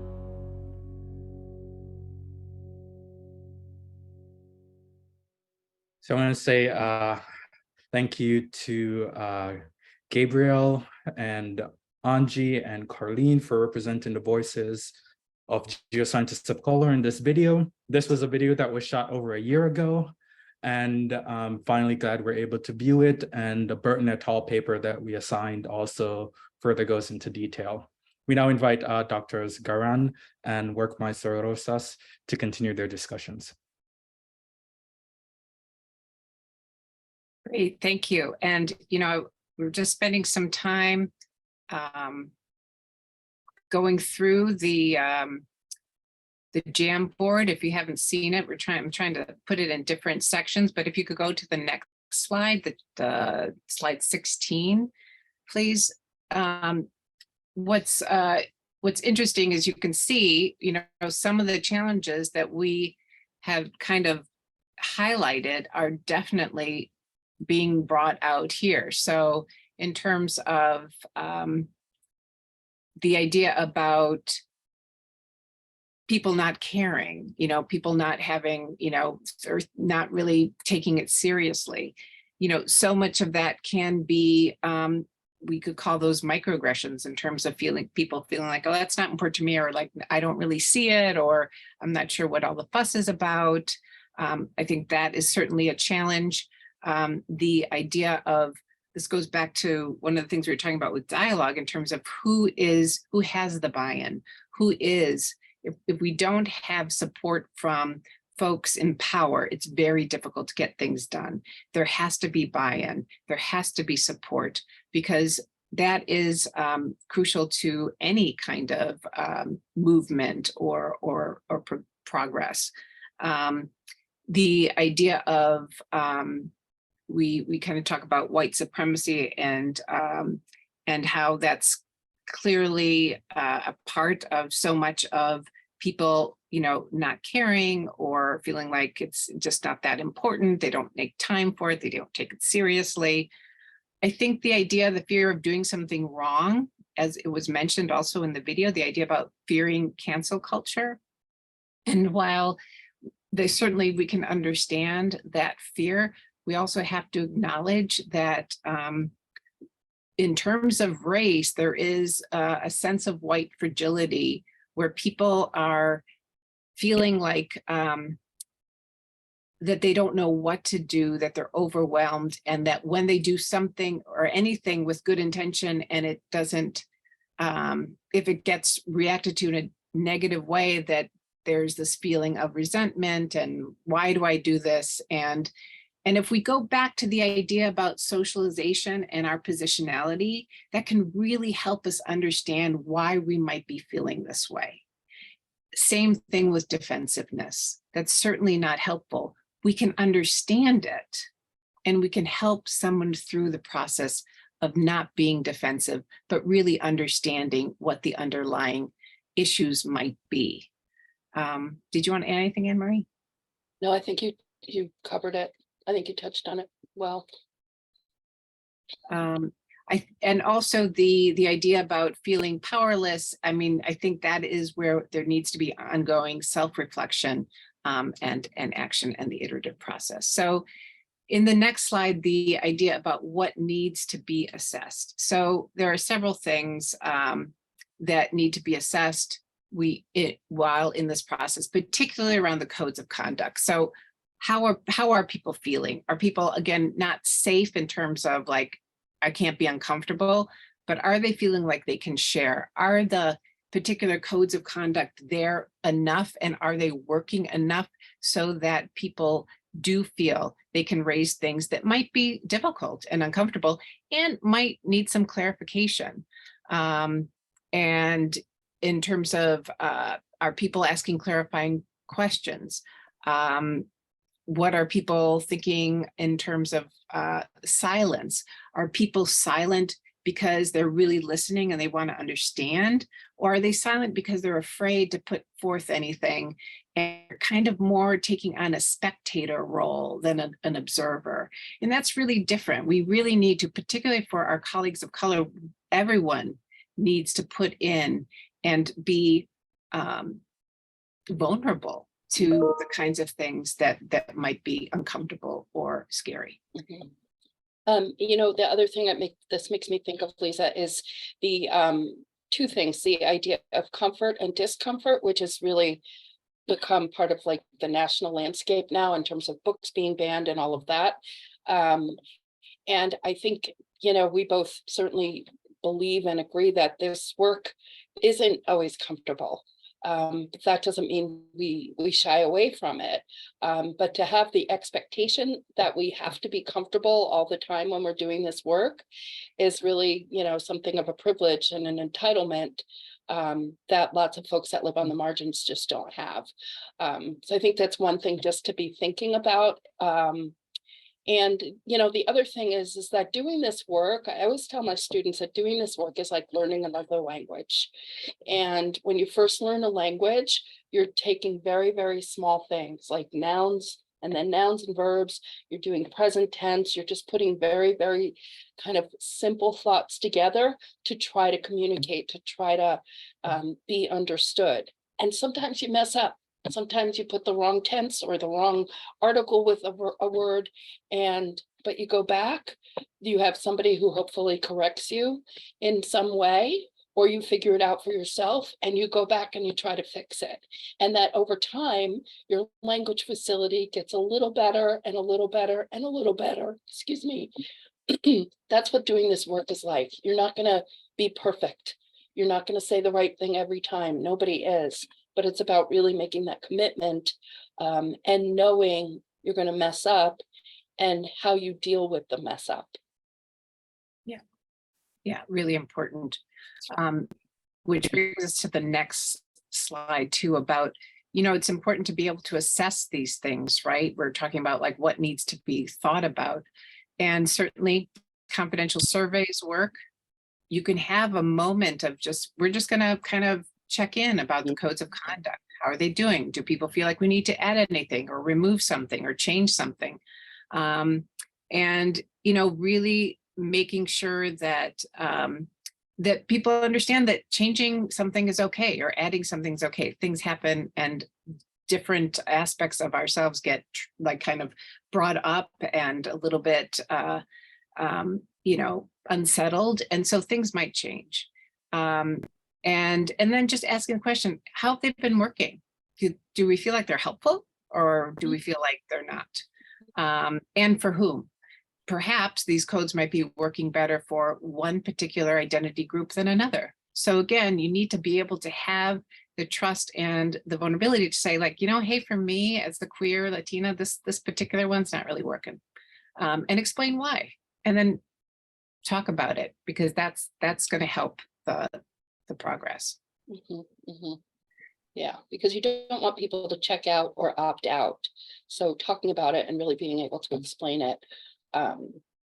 So I want to say thank you to Gabriel and Anji and Carlene for representing the voices of geoscientists of color in this video. This was a video that was shot over a year ago, and I'm finally glad we're able to view it, and the Burton et al. Paper that we assigned also further goes into detail. We now invite Drs. Garan and Workmeister Rosas to continue their discussions. Great, thank you. And, we're just spending some time going through the Jamboard. If you haven't seen it, I'm trying to put it in different sections, but if you could go to the next slide, the slide 16, please. What's interesting is you can see, some of the challenges that we have kind of highlighted are definitely being brought out here. So in terms of the idea about people not caring, people not having, or not really taking it seriously. So much of that can be, we could call those microaggressions in terms of people feeling like, oh, that's not important to me, or like, I don't really see it, or I'm not sure what all the fuss is about. I think that is certainly a challenge. The idea of, this goes back to one of the things we were talking about with dialogue in terms of who has the buy-in, if we don't have support from folks in power, it's very difficult to get things done. There has to be buy-in, there has to be support, because that is crucial to any kind of movement or progress. The idea of, we kind of talk about white supremacy and how that's clearly a part of so much of people, not caring or feeling like it's just not that important. They don't make time for it. They don't take it seriously. I think the idea, the fear of doing something wrong, as it was mentioned also in the video, the idea about fearing cancel culture. And while we can understand that fear, we also have to acknowledge that in terms of race, there is a sense of white fragility where people are feeling like that they don't know what to do, that they're overwhelmed, and that when they do something or anything with good intention and it doesn't, if it gets reacted to in a negative way, that there's this feeling of resentment and why do I do this? And if we go back to the idea about socialization and our positionality, that can really help us understand why we might be feeling this way. Same thing with defensiveness. That's certainly not helpful. We can understand it and we can help someone through the process of not being defensive, but really understanding what the underlying issues might be. Did you want to add anything, Anne Marie? No, I think you covered it. I think you touched on it well. And also the idea about feeling powerless. I mean, I think that is where there needs to be ongoing self-reflection and action and the iterative process. So in the next slide, the idea about what needs to be assessed. So there are several things that need to be assessed while in this process, particularly around the codes of conduct. So how are people feeling? Are people, again, not safe in terms of like, I can't be uncomfortable, but are they feeling like they can share? Are the particular codes of conduct there enough, and are they working enough so that people do feel they can raise things that might be difficult and uncomfortable and might need some clarification? And in terms of, are people asking clarifying questions? What are people thinking in terms of silence? Are people silent because they're really listening and they want to understand? Or are they silent because they're afraid to put forth anything and kind of more taking on a spectator role than an observer? And that's really different. We really need to, particularly for our colleagues of color, everyone needs to put in and be vulnerable to the kinds of things that might be uncomfortable or scary. Mm-hmm. The other thing that this makes me think of, Lisa, is the two things: the idea of comfort and discomfort, which has really become part of like the national landscape now in terms of books being banned and all of that. And I think, we both certainly believe and agree that this work isn't always comfortable. But that doesn't mean we shy away from it. But to have the expectation that we have to be comfortable all the time when we're doing this work is really, something of a privilege and an entitlement that lots of folks that live on the margins just don't have. So I think that's one thing just to be thinking about. And, the other thing is that doing this work, I always tell my students that doing this work is like learning another language. And when you first learn a language, you're taking very, very small things like nouns, And then nouns and verbs, you're doing present tense, you're just putting very, very kind of simple thoughts together to try to communicate, to try to be understood. And sometimes you mess up. Sometimes you put the wrong tense or the wrong article with a word, but you go back, you have somebody who hopefully corrects you in some way, or you figure it out for yourself and you go back and you try to fix it. And that over time, your language facility gets a little better and a little better and a little better, excuse me. That's what doing this work is like. You're not gonna be perfect. You're not gonna say the right thing every time. Nobody is, but it's about really making that commitment and knowing you're gonna mess up and how you deal with the mess up. Yeah, really important. Which brings us to the next slide too about, it's important to be able to assess these things, right? We're talking about like what needs to be thought about. And certainly confidential surveys work. You can have a moment of we're just gonna kind of check in about the codes of conduct. How are they doing? Do people feel like we need to add anything or remove something or change something? And, really making sure that that people understand that changing something is okay or adding something is okay. Things happen and different aspects of ourselves get like kind of brought up and a little bit, unsettled. And so things might change. And then just asking the question, how have they been working? Do we feel like they're helpful or do we feel like they're not? And for whom? Perhaps these codes might be working better for one particular identity group than another. So again, you need to be able to have the trust and the vulnerability to say like, hey, for me as the queer Latina, this particular one's not really working. And explain why. And then talk about it because that's going to help the progress. Yeah, because you don't want people to check out or opt out. So talking about it and really being able to explain it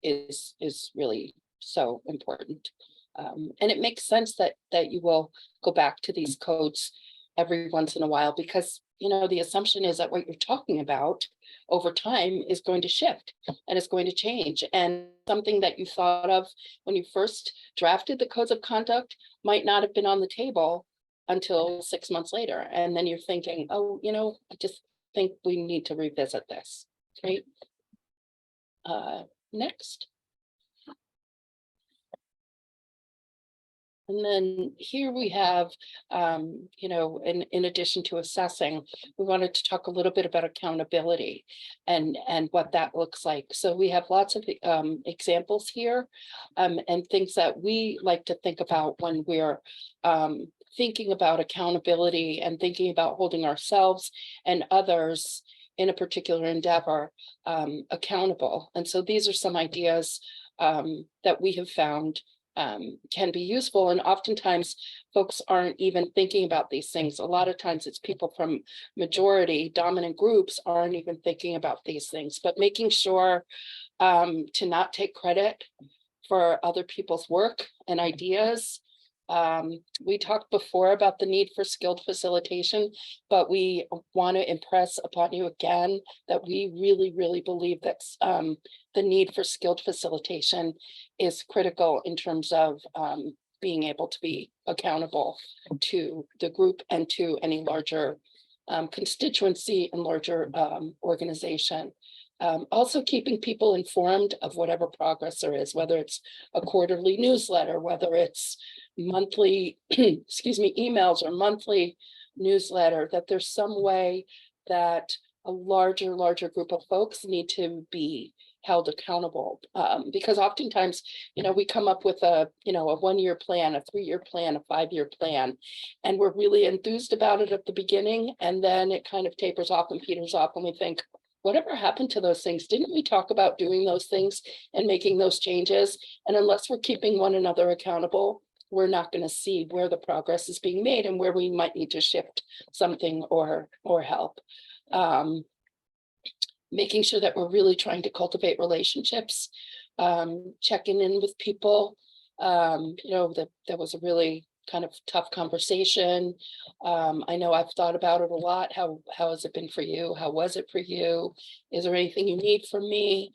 is really so important. And it makes sense that you will go back to these codes every once in a while because, the assumption is that what you're talking about over time is going to shift and it's going to change. And something that you thought of when you first drafted the codes of conduct might not have been on the table until 6 months later. And then you're thinking, oh, I just think we need to revisit this, right? Next. And then here we have, in addition to assessing, we wanted to talk a little bit about accountability and what that looks like. So we have lots of examples here and things that we like to think about when we're thinking about accountability and thinking about holding ourselves and others in a particular endeavor accountable. And so these are some ideas that we have found can be useful. And oftentimes folks aren't even thinking about these things. A lot of times it's people from majority dominant groups aren't even thinking about these things, but making sure to not take credit for other people's work and ideas. We talked before about the need for skilled facilitation, but we want to impress upon you again that we really, really believe that the need for skilled facilitation is critical in terms of being able to be accountable to the group and to any larger constituency and larger organization. Also keeping people informed of whatever progress there is, whether it's a quarterly newsletter, whether it's monthly, emails or monthly newsletter, that there's some way that a larger group of folks need to be held accountable. Because oftentimes, we come up with a 1-year plan, a 3-year plan, a 5-year plan, and we're really enthused about it at the beginning, and then it kind of tapers off and peters off, and we think, whatever happened to those things? Didn't we talk about doing those things and making those changes? And unless we're keeping one another accountable, we're not going to see where the progress is being made and where we might need to shift something or help. Making sure that we're really trying to cultivate relationships, checking in with people. There was a really kind of tough conversation. I know I've thought about it a lot. How has it been for you? How was it for you? Is there anything you need from me?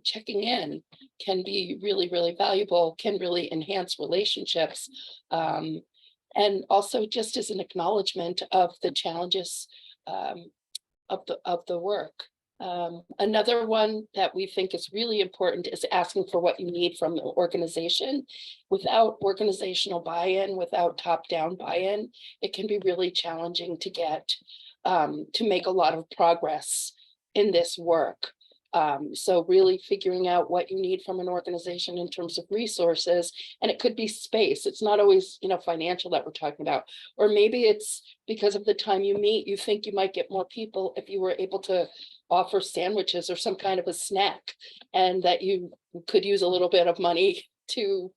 Checking in can be really, really valuable, can really enhance relationships. And also just as an acknowledgement of the challenges of the work. Another one that we think is really important is asking for what you need from the organization. Without organizational buy-in, without top-down buy-in, it can be really challenging to get to make a lot of progress in this work. So really figuring out what you need from an organization in terms of resources, and it could be space. It's not always, financial that we're talking about, or maybe it's because of the time you meet, you think you might get more people if you were able to offer sandwiches or some kind of a snack, and that you could use a little bit of money to,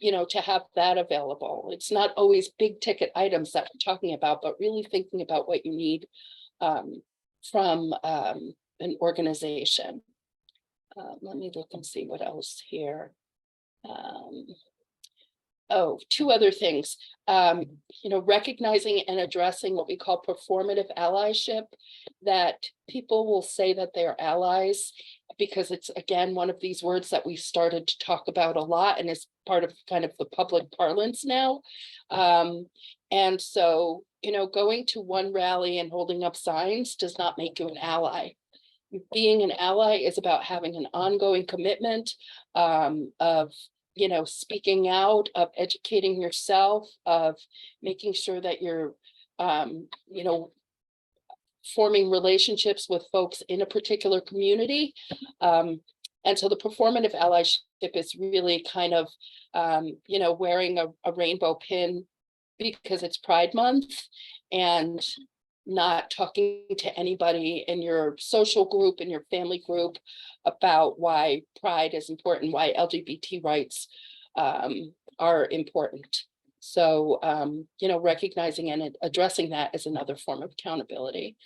to have that available. It's not always big ticket items that we're talking about, but really thinking about what you need from an organization. Let me look and see what else here. Two other things. Recognizing and addressing what we call performative allyship, that people will say that they're allies because it's, again, one of these words that we started to talk about a lot and is part of kind of the public parlance now. And so, going to one rally and holding up signs does not make you an ally. Being an ally is about having an ongoing commitment of speaking out, of educating yourself, of making sure that you're forming relationships with folks in a particular community. And so the performative allyship is really kind of wearing a rainbow pin because it's Pride Month, and not talking to anybody in your social group, in your family group, about why Pride is important, why LGBT rights are important. So, recognizing and addressing that is another form of accountability.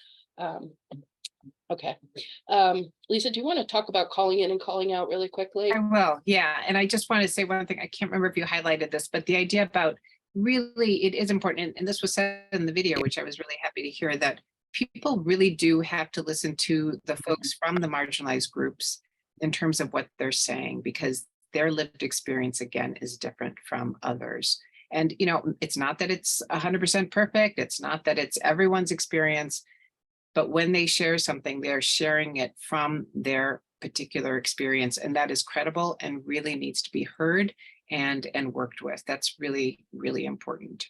Okay. Lisa, do you want to talk about calling in and calling out really quickly? I will, yeah. And I just want to say one thing, I can't remember if you highlighted this, but the idea about really, it is important, and this was said in the video, which I was really happy to hear, that people really do have to listen to the folks from the marginalized groups in terms of what they're saying, because their lived experience, again, is different from others. And, it's not that it's 100% perfect. It's not that it's everyone's experience, but when they share something, they're sharing it from their particular experience, and that is credible and really needs to be heard and worked with. That's really, really important.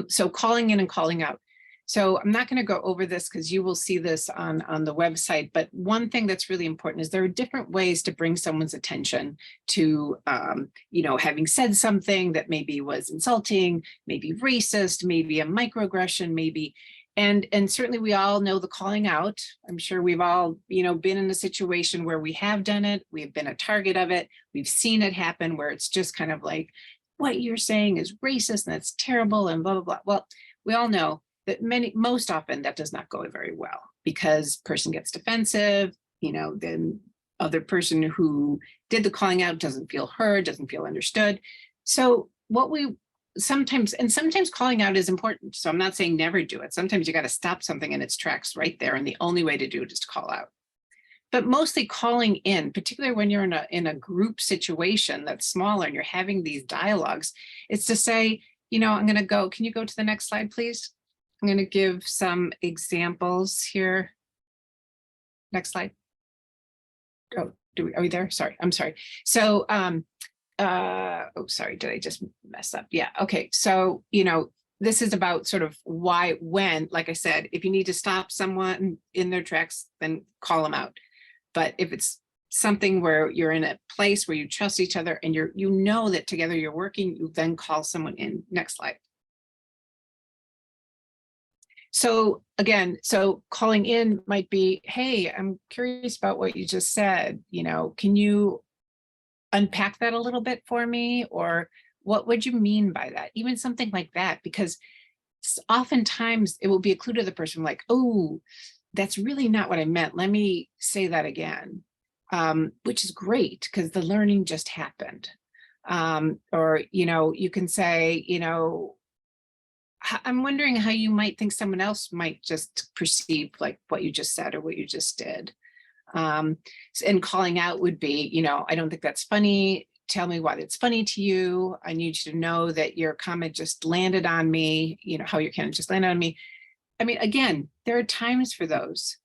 So calling in and calling out. So I'm not going to go over this because you will see this on the website, but one thing that's really important is there are different ways to bring someone's attention to, having said something that maybe was insulting, maybe racist, maybe a microaggression, maybe. And certainly we all know the calling out. I'm sure we've all, been in a situation where we have done it. We've been a target of it. We've seen it happen where it's just kind of like, what you're saying is racist and that's terrible and blah, blah, blah. Well, we all know that most often that does not go very well because person gets defensive, then other person who did the calling out doesn't feel heard, doesn't feel understood. So what we sometimes calling out is important. So I'm not saying never do it. Sometimes you got to stop something in its tracks right there. And the only way to do it is to call out. But mostly calling in, particularly when you're in a group situation that's smaller and you're having these dialogues, it's to say, I'm going to go, can you go to the next slide, please? I'm going to give some examples here. Next slide. Oh, are we there? Sorry, I'm sorry. So, sorry, did I just mess up? Yeah, okay. So, this is about sort of when, like I said, if you need to stop someone in their tracks, then call them out. But if it's something where you're in a place where you trust each other and you know that together you're working, you then call someone in. Next slide. So again, calling in might be, hey, I'm curious about what you just said. Can you unpack that a little bit for me? Or what would you mean by that? Even something like that, because oftentimes it will be a clue to the person like, oh, that's really not what I meant. Let me say that again, which is great because the learning just happened. Or, you can say, I'm wondering how you might think someone else might just perceive like what you just said or what you just did. And calling out would be, I don't think that's funny. Tell me why that's funny to you. I need you to know that your comment just landed on me, how your comment just landed on me. I mean, again, there are times for those.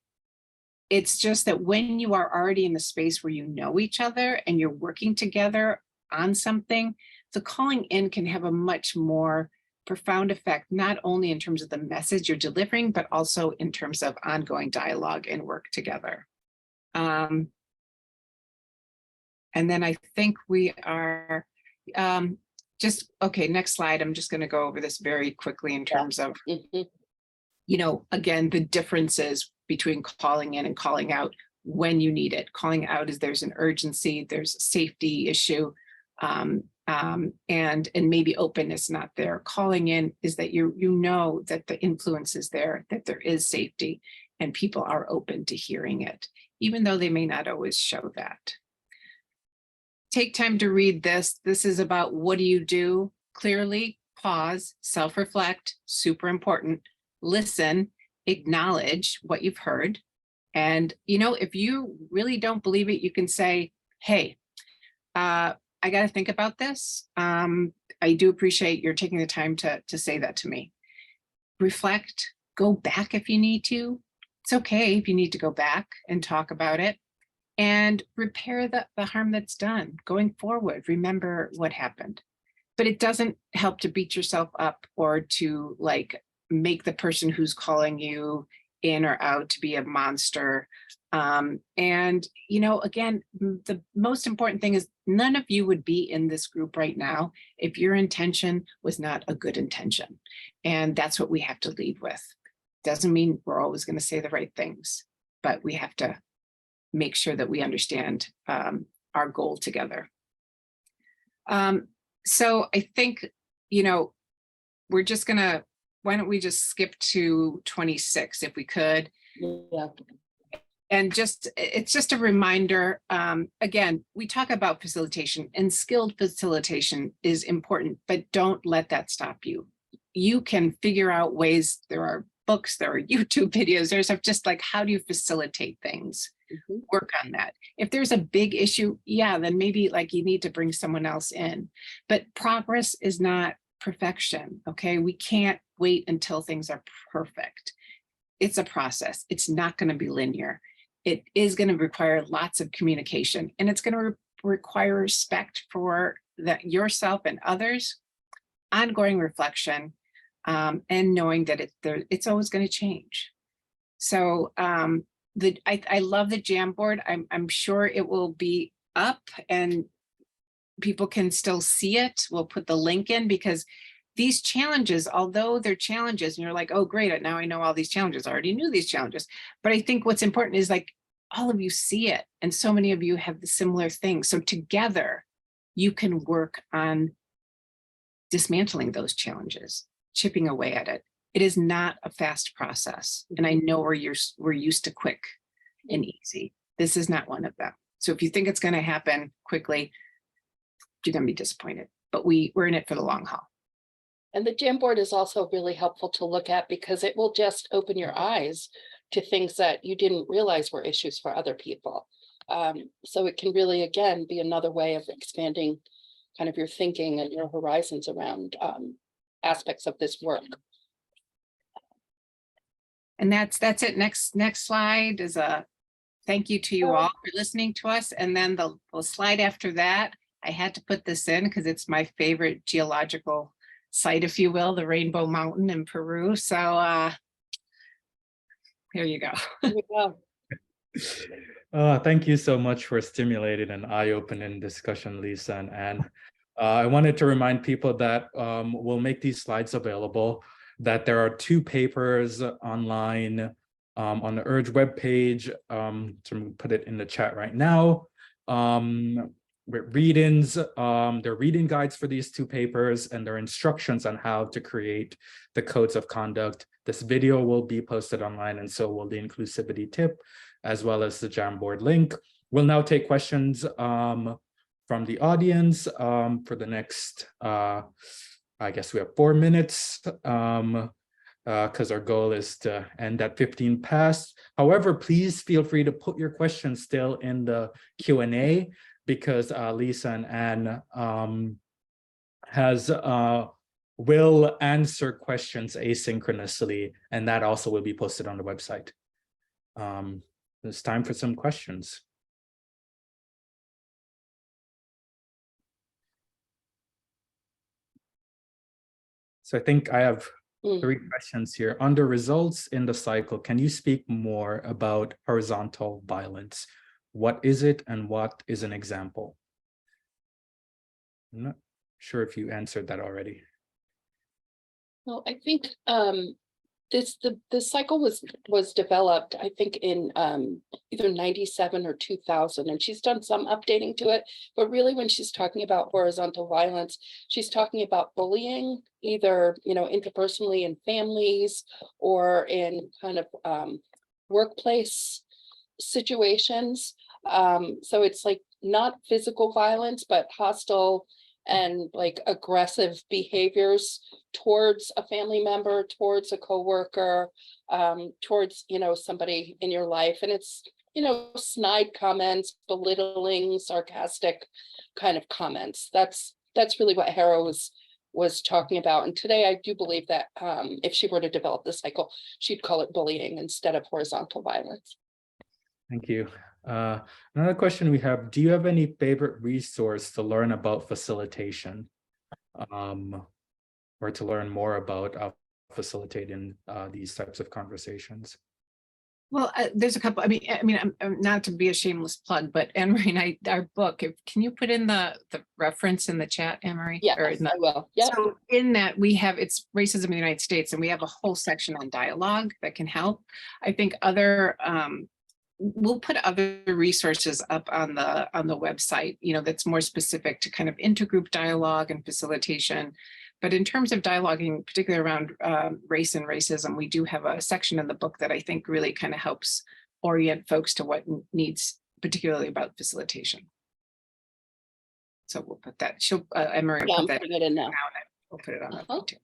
It's just that when you are already in the space where you know each other and you're working together on something, the calling in can have a much more profound effect, not only in terms of the message you're delivering, but also in terms of ongoing dialogue and work together. And then I think we are okay, next slide. I'm just going to go over this very quickly in terms of, again, the differences between calling in and calling out when you need it. Calling out is there's an urgency, there's a safety issue, and maybe openness not there. Calling in is that you know that the influence is there, that there is safety, and people are open to hearing it, even though they may not always show that. Take time to read this. This is about what do you do? Clearly, pause, self-reflect, super important. Listen, acknowledge what you've heard. And, if you really don't believe it, you can say, hey, I got to think about this. I do appreciate you're taking the time to say that to me. Reflect, go back if you need to. It's okay if you need to go back and talk about it. And repair the harm that's done going forward. Remember what happened. But it doesn't help to beat yourself up or to make the person who's calling you in or out to be a monster. And, again, the most important thing is none of you would be in this group right now if your intention was not a good intention. And that's what we have to lead with. Doesn't mean we're always going to say the right things, but we have to make sure that we understand our goal together. So I think, we're just gonna, why don't we just skip to 26 if we could? Yeah. And it's just a reminder, again, we talk about facilitation and skilled facilitation is important, but don't let that stop you. You can figure out ways, there are books, there are YouTube videos, there's just how do you facilitate things? Work on that. If there's a big issue, then maybe you need to bring someone else in. But progress is not perfection, okay? We can't wait until things are perfect. It's a process. It's not going to be linear. It is going to require lots of communication, and it's going to require respect for yourself and others, ongoing reflection, and knowing that it's always going to change. So I love the Jamboard. I'm sure it will be up and people can still see it. We'll put the link in because these challenges, although they're challenges and you're like, oh, great, now I know all these challenges. I already knew these challenges. But I think what's important is all of you see it and so many of you have the similar things. So together you can work on dismantling those challenges, chipping away at it. It is not a fast process. And I know we're used to quick and easy. This is not one of them. So if you think it's going to happen quickly, you're going to be disappointed. But we're in it for the long haul. And the Jamboard is also really helpful to look at because it will just open your eyes to things that you didn't realize were issues for other people. So it can really, again, be another way of expanding kind of your thinking and your horizons around aspects of this work. And that's it. Next slide is a thank you to you all for listening to us. And then the slide after that, I had to put this in because it's my favorite geological site, if you will, the Rainbow Mountain in Peru. So here you go. Here we go. Thank you so much for stimulating an eye-opening discussion, Lisa and Anne. I wanted to remind people that we'll make these slides available, that there are 2 papers online on the URGE webpage. To put it in the chat right now. With readings, there are reading guides for these 2 papers, and there are instructions on how to create the codes of conduct. This video will be posted online, and so will the inclusivity tip, as well as the Jamboard link. We'll now take questions from the audience for the next, I guess we have 4 minutes, because our goal is to end at 15 past. However, please feel free to put your questions still in the Q&A, because Lisa and Anne will answer questions asynchronously, and that also will be posted on the website. It's time for some questions. So I think I have 3 questions here. Under results in the cycle, can you speak more about horizontal violence? What is it and what is an example? I'm not sure if you answered that already. Well, I think the cycle was developed, I think, in either 97 or 2000, and she's done some updating to it. But really, when she's talking about horizontal violence, she's talking about bullying, either interpersonally in families or in kind of workplace situations. So it's like not physical violence, but hostile and like aggressive behaviors towards a family member, towards a coworker, towards somebody in your life. And it's snide comments, belittling, sarcastic kind of comments. That's really what Hera was talking about. And today I do believe that if she were to develop the cycle, she'd call it bullying instead of horizontal violence. Thank you. Another question we have, do you have any favorite resource to learn about facilitation, or to learn more about facilitating these types of conversations? Well, there's a couple. I mean, I'm not to be a shameless plug, but Anne-Marie and I, our book, can you put in the reference in the chat, Anne-Marie? Yeah, I will. Yeah. So in that it's Racism in the United States, and we have a whole section on dialogue that can help. I think we'll put other resources up on the website, that's more specific to kind of intergroup dialogue and facilitation. But in terms of dialoguing, particularly around race and racism, we do have a section in the book that I think really kind of helps orient folks to what needs, particularly about facilitation. So we'll put that. Anne-Marie will put that in now. We'll put it on that too.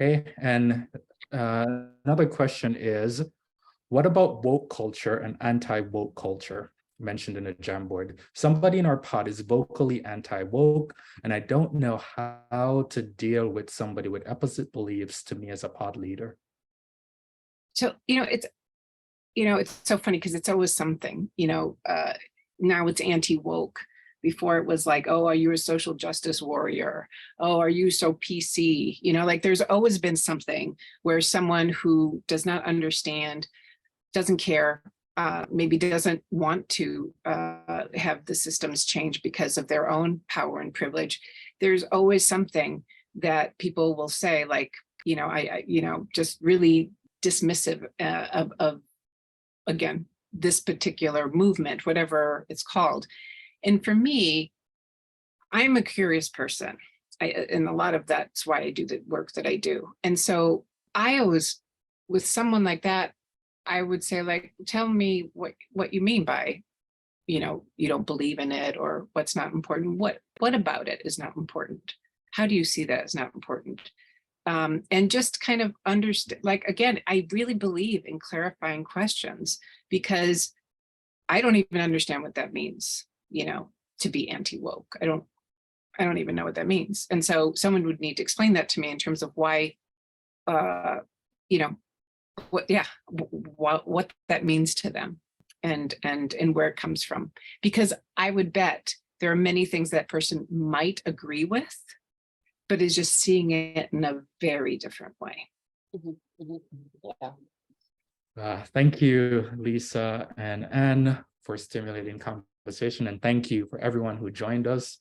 Okay, and another question is, what about woke culture and anti-woke culture mentioned in the Jamboard? Somebody in our pod is vocally anti-woke, and I don't know how to deal with somebody with opposite beliefs to me as a pod leader. So, it's so funny because it's always something, now it's anti-woke. Before it was like, oh, are you a social justice warrior? Oh, are you so PC? Like there's always been something where someone who does not understand, doesn't care, maybe doesn't want to have the systems change because of their own power and privilege. There's always something that people will say, like, I just really dismissive of again, this particular movement, whatever it's called. And for me, I'm a curious person. And a lot of that's why I do the work that I do. And so I always, with someone like that, I would say, like, tell me what you mean by, you don't believe in it, or what's not important. What about it is not important? How do you see that as not important? And just kind of understand, like, again, I really believe in clarifying questions, because I don't even understand what that means, to be anti-woke. I don't even know what that means. And so someone would need to explain that to me in terms of why, what that means to them and where it comes from. Because I would bet there are many things that person might agree with, but is just seeing it in a very different way. Mm-hmm. Yeah. Thank you, Lisa and Anne, for stimulating conversation, and thank you for everyone who joined us.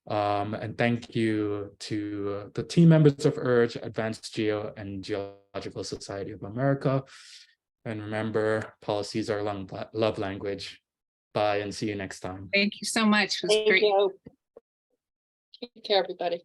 And thank you to the team members of URGE, Advanced Geo, and Geological Society of America. And remember, policies are love language. Bye, and see you next time. Thank you so much. It was Thank great. you. Take care, everybody.